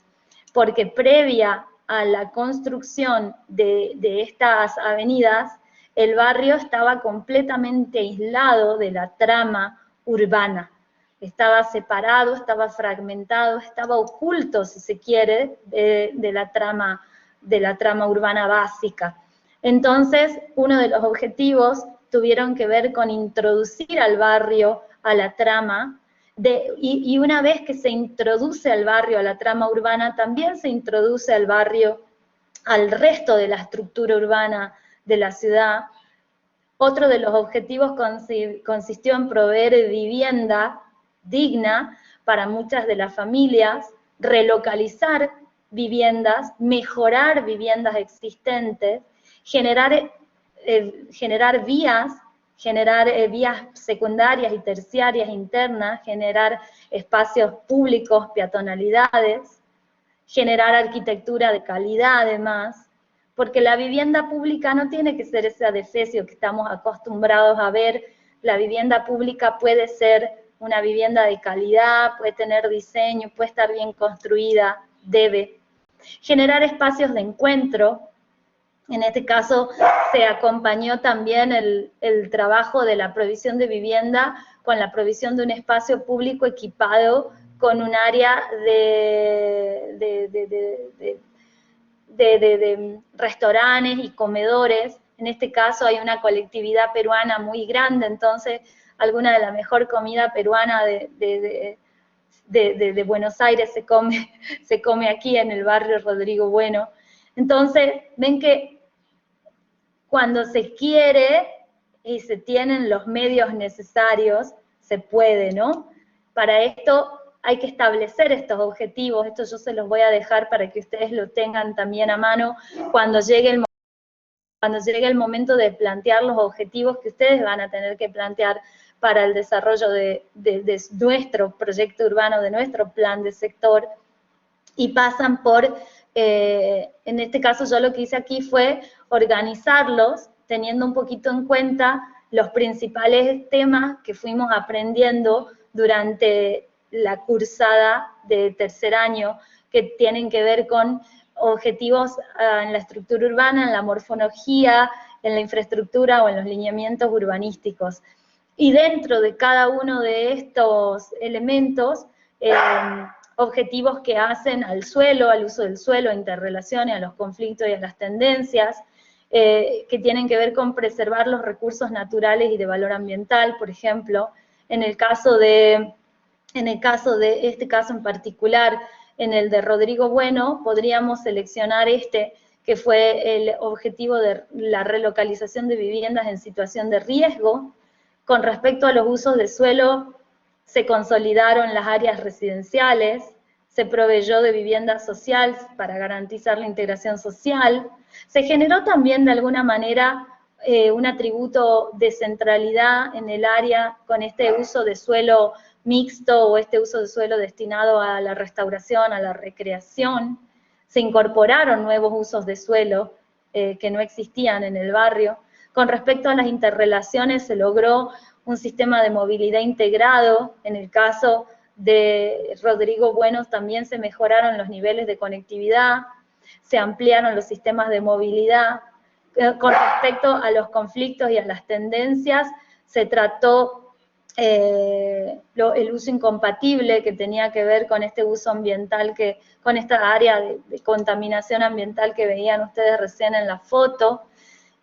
porque previa a la construcción de estas avenidas, el barrio estaba completamente aislado de la trama urbana. Estaba separado, estaba fragmentado, estaba oculto, si se quiere, de la trama urbana básica. Entonces, uno de los objetivos tuvieron que ver con introducir al barrio a la trama, y una vez que se introduce al barrio a la trama urbana, también se introduce al barrio al resto de la estructura urbana de la ciudad. Otro de los objetivos consistió en proveer vivienda digna para muchas de las familias, relocalizar viviendas, mejorar viviendas existentes, generar vías secundarias y terciarias internas, generar espacios públicos, peatonalidades, generar arquitectura de calidad además, porque la vivienda pública no tiene que ser ese adefesio que estamos acostumbrados a ver. La vivienda pública puede ser una vivienda de calidad, puede tener diseño, puede estar bien construida, debe generar espacios de encuentro. En este caso se acompañó también el trabajo de la provisión de vivienda con la provisión de un espacio público equipado con un área de restaurantes y comedores. En este caso hay una colectividad peruana muy grande, entonces alguna de la mejor comida peruana de Buenos Aires se come aquí en el barrio Rodrigo Bueno. Entonces, ven que cuando se quiere, y se tienen los medios necesarios, se puede, ¿no? Para esto hay que establecer estos objetivos, esto yo se los voy a dejar para que ustedes lo tengan también a mano cuando llegue el momento de plantear los objetivos que ustedes van a tener que plantear para el desarrollo de nuestro proyecto urbano, de nuestro plan de sector, y pasan por, en este caso yo lo que hice aquí fue organizarlos, teniendo un poquito en cuenta los principales temas que fuimos aprendiendo durante la cursada de tercer año, que tienen que ver con objetivos en la estructura urbana, en la morfología, en la infraestructura o en los lineamientos urbanísticos. Y dentro de cada uno de estos elementos, objetivos que hacen al suelo, al uso del suelo, a interrelaciones, a los conflictos y a las tendencias, que tienen que ver con preservar los recursos naturales y de valor ambiental, por ejemplo, en el caso de este caso en particular, en el de Rodrigo Bueno, podríamos seleccionar que fue el objetivo de la relocalización de viviendas en situación de riesgo. Con respecto a los usos de suelo, se consolidaron las áreas residenciales, se proveyó de vivienda social para garantizar la integración social, se generó también de alguna manera un atributo de centralidad en el área con este uso de suelo mixto o este uso de suelo destinado a la restauración, a la recreación. Se incorporaron nuevos usos de suelo que no existían en el barrio. Con respecto a las interrelaciones, se logró un sistema de movilidad integrado. En el caso de Rodrigo Buenos también se mejoraron los niveles de conectividad, se ampliaron los sistemas de movilidad. Con respecto a los conflictos y a las tendencias, se trató el uso incompatible que tenía que ver con este uso ambiental, con esta área de contaminación ambiental que veían ustedes recién en la foto.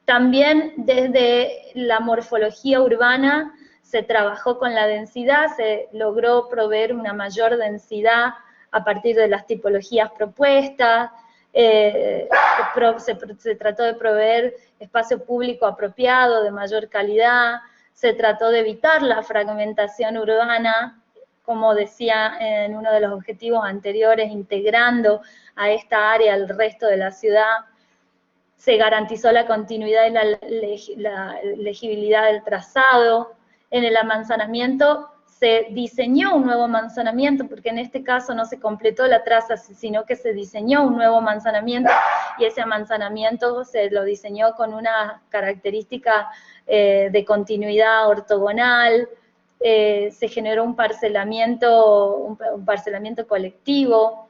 También desde la morfología urbana se trabajó con la densidad, se logró proveer una mayor densidad a partir de las tipologías propuestas, se trató de proveer espacio público apropiado, de mayor calidad, se trató de evitar la fragmentación urbana, como decía en uno de los objetivos anteriores, integrando a esta área al resto de la ciudad. Se garantizó la continuidad y la legibilidad del trazado. En el amanzanamiento se diseñó un nuevo amanzanamiento, porque en este caso no se completó la traza, sino que se diseñó un nuevo amanzanamiento, y ese amanzanamiento se lo diseñó con una característica de continuidad ortogonal. Se generó un parcelamiento colectivo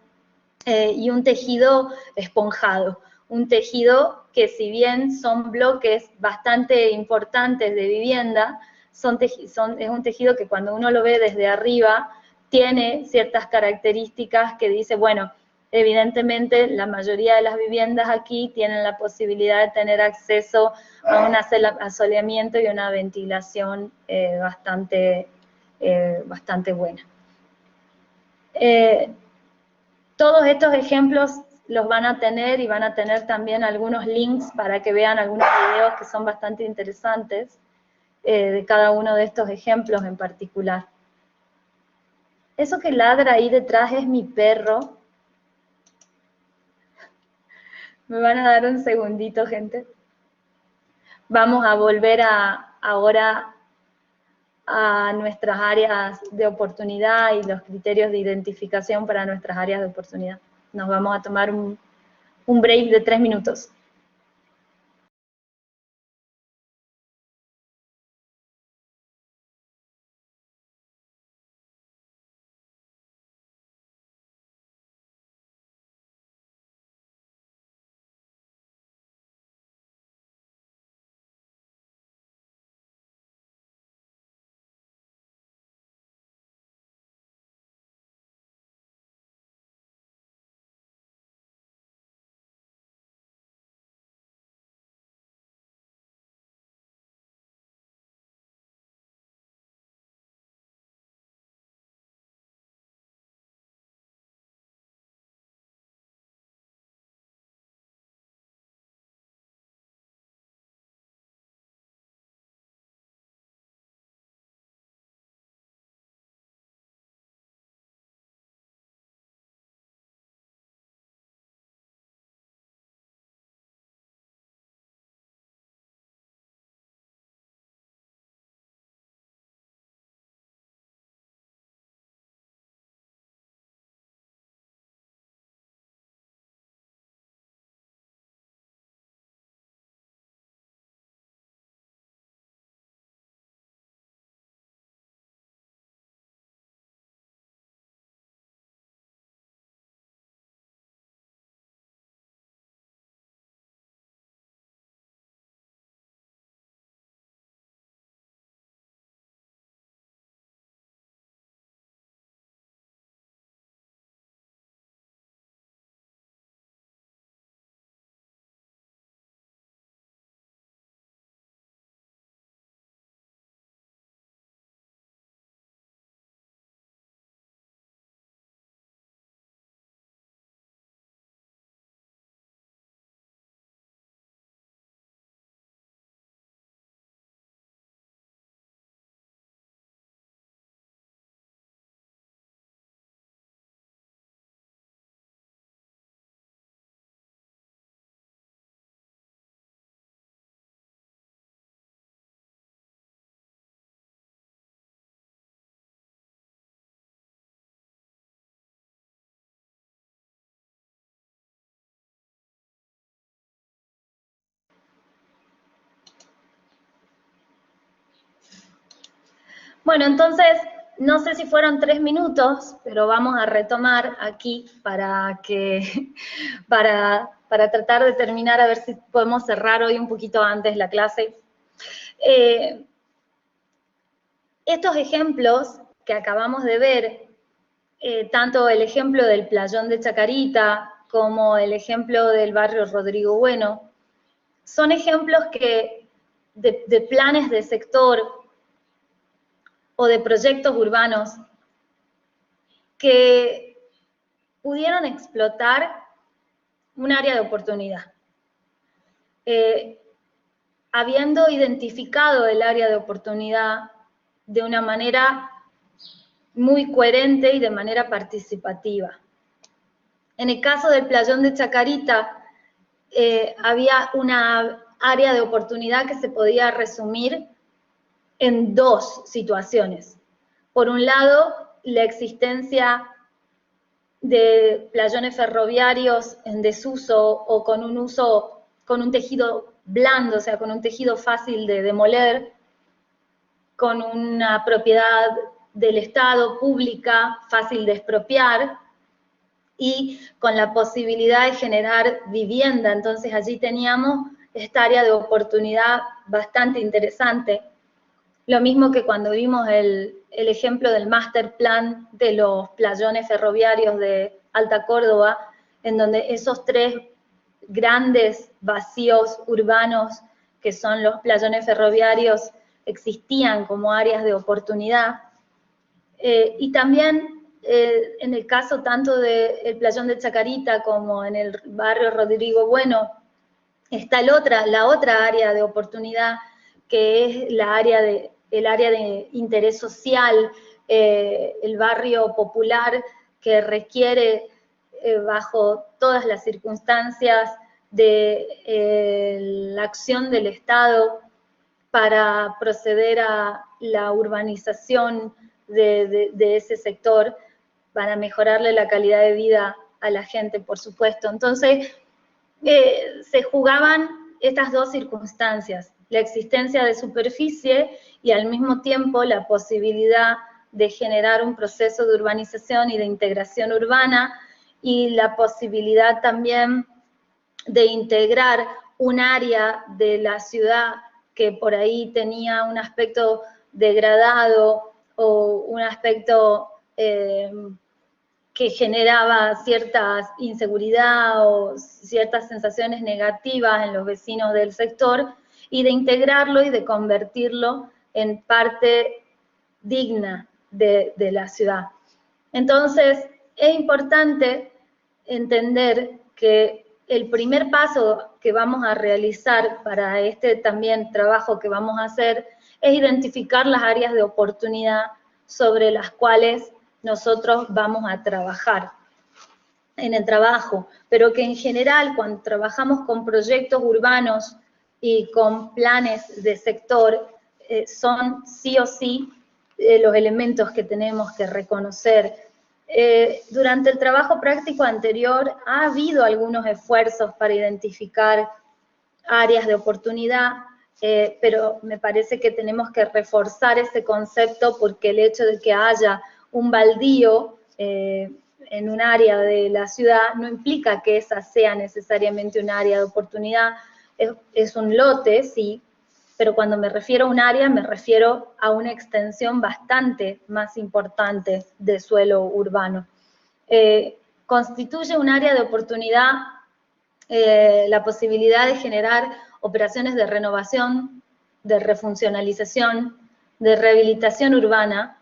y un tejido esponjado. Un tejido que, si bien son bloques bastante importantes de vivienda, es un tejido que cuando uno lo ve desde arriba tiene ciertas características que dice, bueno, evidentemente la mayoría de las viviendas aquí tienen la posibilidad de tener acceso a un asoleamiento y una ventilación bastante buena. Todos estos ejemplos los van a tener, y van a tener también algunos links para que vean algunos videos que son bastante interesantes de cada uno de estos ejemplos en particular. Eso que ladra ahí detrás es mi perro. Me van a dar un segundito, gente. Vamos a volver ahora a nuestras áreas de oportunidad y los criterios de identificación para nuestras áreas de oportunidad. Nos vamos a tomar un break de 3 minutos. Bueno, entonces, no sé si fueron 3 minutos, pero vamos a retomar aquí para tratar de terminar, a ver si podemos cerrar hoy un poquito antes la clase. Estos ejemplos que acabamos de ver, tanto el ejemplo del playón de Chacarita como el ejemplo del barrio Rodrigo Bueno, son ejemplos de planes de sector o de proyectos urbanos que pudieron explotar un área de oportunidad. Habiendo identificado el área de oportunidad de una manera muy coherente y de manera participativa. En el caso del playón de Chacarita, había una área de oportunidad que se podía resumir en 2 situaciones. Por un lado, la existencia de playones ferroviarios en desuso o con un tejido blando, o sea, con un tejido fácil de demoler, con una propiedad del Estado pública fácil de expropiar y con la posibilidad de generar vivienda. Entonces allí teníamos esta área de oportunidad bastante interesante. Lo mismo que cuando vimos el ejemplo del master plan de los playones ferroviarios de Alta Córdoba, en donde esos 3 grandes vacíos urbanos que son los playones ferroviarios existían como áreas de oportunidad. Y también en el caso tanto del playón de Chacarita como en el barrio Rodrigo Bueno, está la otra área de oportunidad, que es el área de interés social, el barrio popular que requiere, bajo todas las circunstancias, de la acción del Estado para proceder a la urbanización de ese sector, para mejorarle la calidad de vida a la gente, por supuesto. Entonces, se jugaban estas 2 circunstancias, la existencia de superficie y al mismo tiempo la posibilidad de generar un proceso de urbanización y de integración urbana, y la posibilidad también de integrar un área de la ciudad que por ahí tenía un aspecto degradado o un aspecto que generaba cierta inseguridad o ciertas sensaciones negativas en los vecinos del sector, y de integrarlo y de convertirlo en parte digna de la ciudad. Entonces, es importante entender que el primer paso que vamos a realizar para este también trabajo que vamos a hacer es identificar las áreas de oportunidad sobre las cuales nosotros vamos a trabajar en el trabajo, pero que en general cuando trabajamos con proyectos urbanos y con planes de sector, son sí o sí los elementos que tenemos que reconocer. Durante el trabajo práctico anterior ha habido algunos esfuerzos para identificar áreas de oportunidad, pero me parece que tenemos que reforzar ese concepto, porque el hecho de que haya un baldío en un área de la ciudad no implica que esa sea necesariamente un área de oportunidad. Es un lote, sí, pero cuando me refiero a un área me refiero a una extensión bastante más importante de suelo urbano. Constituye un área de oportunidad la posibilidad de generar operaciones de renovación, de refuncionalización, de rehabilitación urbana,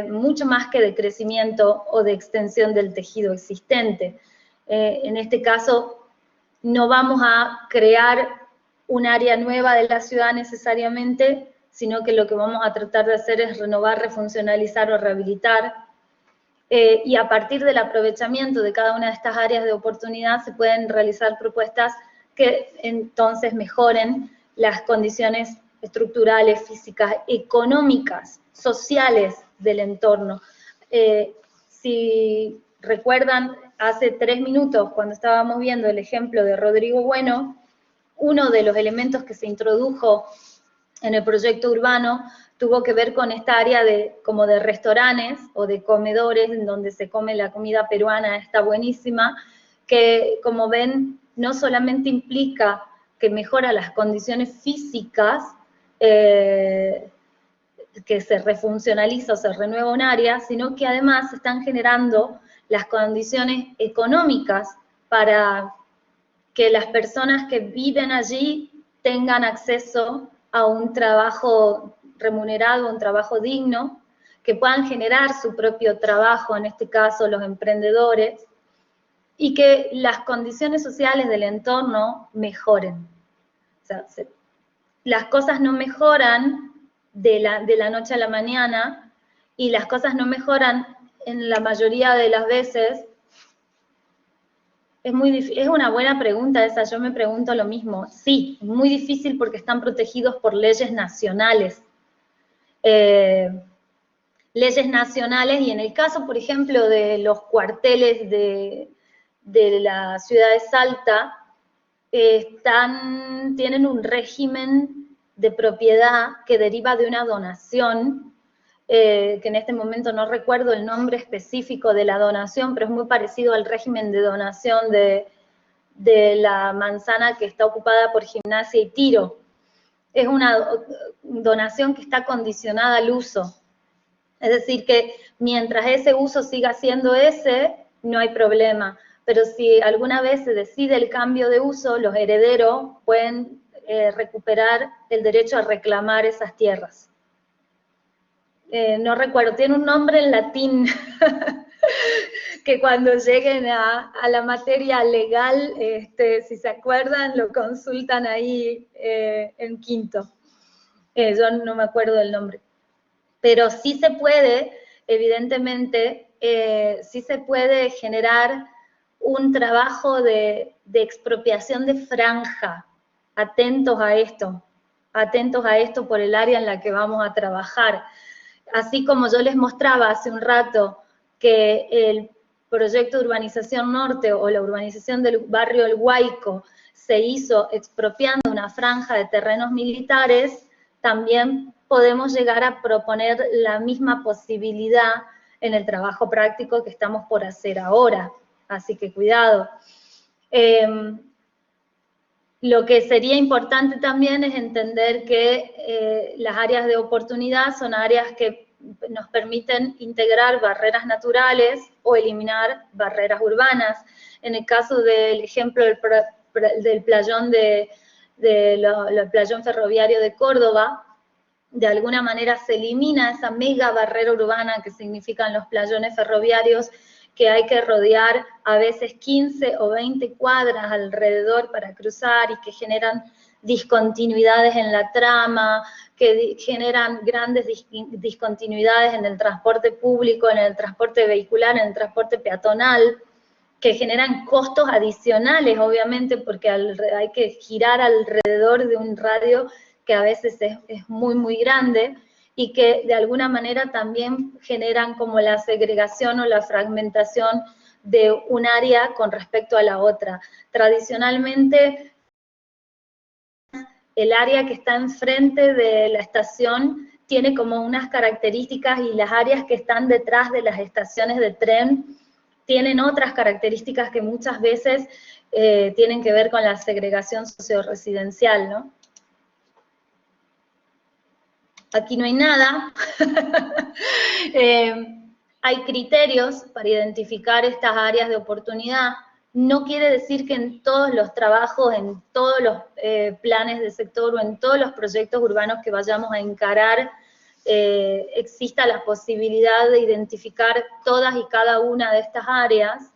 mucho más que de crecimiento o de extensión del tejido existente. En este caso, no vamos a crear un área nueva de la ciudad necesariamente, sino que lo que vamos a tratar de hacer es renovar, refuncionalizar o rehabilitar, y a partir del aprovechamiento de cada una de estas áreas de oportunidad se pueden realizar propuestas que entonces mejoren las condiciones estructurales, físicas, económicas, sociales del entorno. Si recuerdan, hace 3 minutos, cuando estábamos viendo el ejemplo de Rodrigo Bueno, uno de los elementos que se introdujo en el proyecto urbano tuvo que ver con esta área como de restaurantes o de comedores, en donde se come la comida peruana, está buenísima, que como ven, no solamente implica que mejora las condiciones físicas, que se refuncionaliza o se renueva un área, sino que además se están generando las condiciones económicas para que las personas que viven allí tengan acceso a un trabajo remunerado, un trabajo digno, que puedan generar su propio trabajo, en este caso los emprendedores, y que las condiciones sociales del entorno mejoren. O sea, las cosas no mejoran de la noche a la mañana, y las cosas no mejoran en la mayoría de las veces. Es una buena pregunta esa, yo me pregunto lo mismo. Sí, es muy difícil porque están protegidos por leyes nacionales. Leyes nacionales, y en el caso, por ejemplo, de los cuarteles de la ciudad de Salta, tienen un régimen de propiedad que deriva de una donación, que en este momento no recuerdo el nombre específico de la donación, pero es muy parecido al régimen de donación de la manzana que está ocupada por Gimnasia y Tiro. Es una donación que está condicionada al uso. Es decir, que mientras ese uso siga siendo ese, no hay problema. Pero si alguna vez se decide el cambio de uso, los herederos pueden recuperar el derecho a reclamar esas tierras. No recuerdo, tiene un nombre en latín, que cuando lleguen a la materia legal, si se acuerdan, lo consultan ahí en quinto. Yo no me acuerdo del nombre. Pero sí se puede, evidentemente, sí se puede generar un trabajo de expropiación de franja. Atentos a esto por el área en la que vamos a trabajar. Así como yo les mostraba hace un rato que el proyecto de urbanización norte o la urbanización del barrio El Guayco se hizo expropiando una franja de terrenos militares, también podemos llegar a proponer la misma posibilidad en el trabajo práctico que estamos por hacer ahora. Así que cuidado. Lo que sería importante también es entender que las áreas de oportunidad son áreas que nos permiten integrar barreras naturales o eliminar barreras urbanas. En el caso del ejemplo del playón el playón ferroviario de Córdoba, de alguna manera se elimina esa mega barrera urbana que significan los playones ferroviarios, que hay que rodear a veces 15 o 20 cuadras alrededor para cruzar y que generan discontinuidades en la trama, que generan grandes discontinuidades en el transporte público, en el transporte vehicular, en el transporte peatonal, que generan costos adicionales, obviamente, porque hay que girar alrededor de un radio que a veces es muy, muy grande, y que de alguna manera también generan como la segregación o la fragmentación de un área con respecto a la otra. Tradicionalmente, el área que está enfrente de la estación tiene como unas características, y las áreas que están detrás de las estaciones de tren tienen otras características que muchas veces tienen que ver con la segregación socio-residencial, ¿no? Aquí no hay nada. Hay criterios para identificar estas áreas de oportunidad. No quiere decir que en todos los trabajos, en todos los planes de sector o en todos los proyectos urbanos que vayamos a encarar, exista la posibilidad de identificar todas y cada una de estas áreas,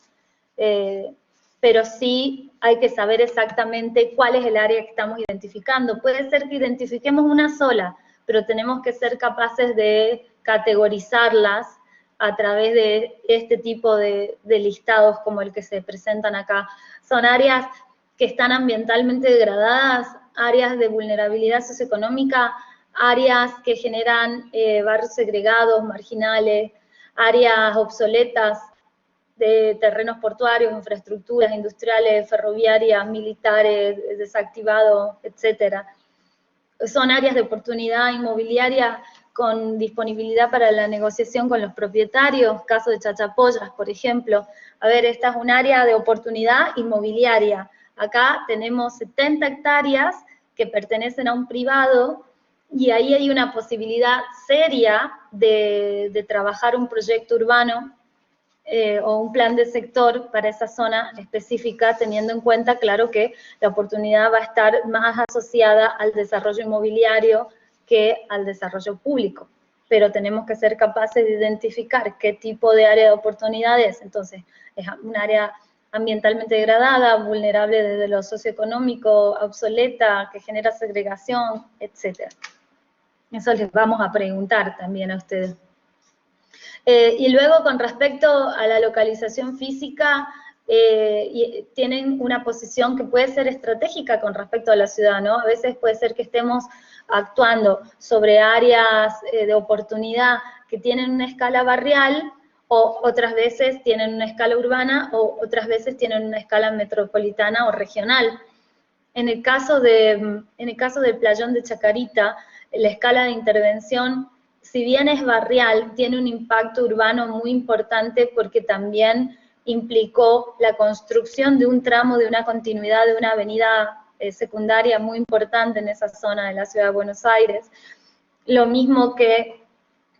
pero sí hay que saber exactamente cuál es el área que estamos identificando. Puede ser que identifiquemos una sola, pero tenemos que ser capaces de categorizarlas a través de este tipo de listados como el que se presentan acá. Son áreas que están ambientalmente degradadas, áreas de vulnerabilidad socioeconómica, áreas que generan barrios segregados, marginales, áreas obsoletas de terrenos portuarios, infraestructuras industriales, ferroviarias, militares, desactivados, etcétera. Son áreas de oportunidad inmobiliaria con disponibilidad para la negociación con los propietarios, caso de Chachapoyas, por ejemplo. A ver, esta es un área de oportunidad inmobiliaria. Acá tenemos 70 hectáreas que pertenecen a un privado, y ahí hay una posibilidad seria de trabajar un proyecto urbano o un plan de sector para esa zona específica, teniendo en cuenta, claro, que la oportunidad va a estar más asociada al desarrollo inmobiliario que al desarrollo público. Pero tenemos que ser capaces de identificar qué tipo de área de oportunidad es. Entonces, es un área ambientalmente degradada, vulnerable desde lo socioeconómico, obsoleta, que genera segregación, etc. Eso les vamos a preguntar también a ustedes. Y luego, con respecto a la localización física, tienen una posición que puede ser estratégica con respecto a la ciudad, ¿no? A veces puede ser que estemos actuando sobre áreas de oportunidad que tienen una escala barrial, o otras veces tienen una escala urbana, o otras veces tienen una escala metropolitana o regional. En el caso del playón de Chacarita, la escala de intervención, si bien es barrial, tiene un impacto urbano muy importante porque también implicó la construcción de un tramo, de una continuidad de una avenida secundaria muy importante en esa zona de la ciudad de Buenos Aires. Lo mismo que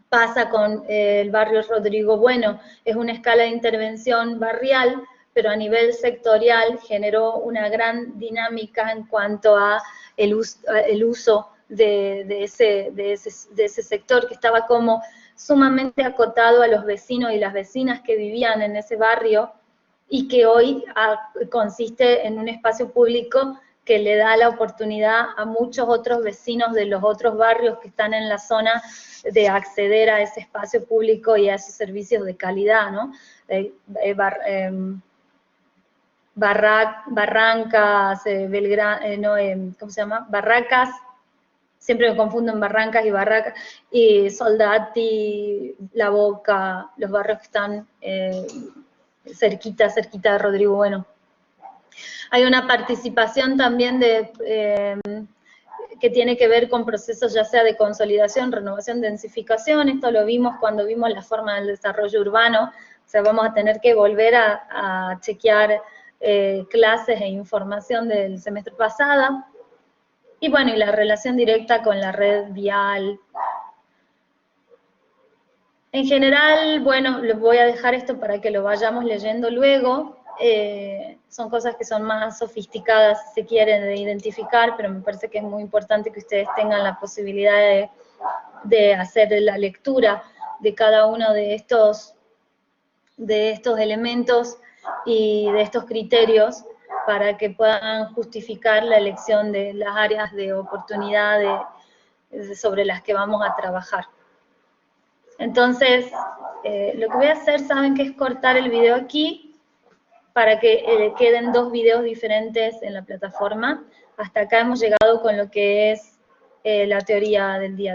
pasa con el barrio Rodrigo Bueno, es una escala de intervención barrial, pero a nivel sectorial generó una gran dinámica en cuanto a el uso de ese sector, que estaba como sumamente acotado a los vecinos y las vecinas que vivían en ese barrio, y que hoy consiste en un espacio público que le da la oportunidad a muchos otros vecinos de los otros barrios que están en la zona de acceder a ese espacio público y a esos servicios de calidad, ¿no? Barrancas, ¿cómo se llama? Barracas, siempre me confundo en Barrancas y Barracas, y Soldati, La Boca, los barrios que están cerquita de Rodrigo Bueno. Hay una participación también que tiene que ver con procesos ya sea de consolidación, renovación, densificación. Esto lo vimos cuando vimos la forma del desarrollo urbano. O sea, vamos a tener que volver a chequear clases e información del semestre pasado. Y bueno, y la relación directa con la red vial. En general, bueno, les voy a dejar esto para que lo vayamos leyendo luego. Son cosas que son más sofisticadas, si se quieren, de identificar, pero me parece que es muy importante que ustedes tengan la posibilidad de hacer la lectura de cada uno de estos elementos y de estos criterios para que puedan justificar la elección de las áreas de oportunidad sobre las que vamos a trabajar. Entonces, lo que voy a hacer, saben que es cortar el video aquí, para que queden dos videos diferentes en la plataforma. Hasta acá hemos llegado con lo que es la teoría del día de hoy.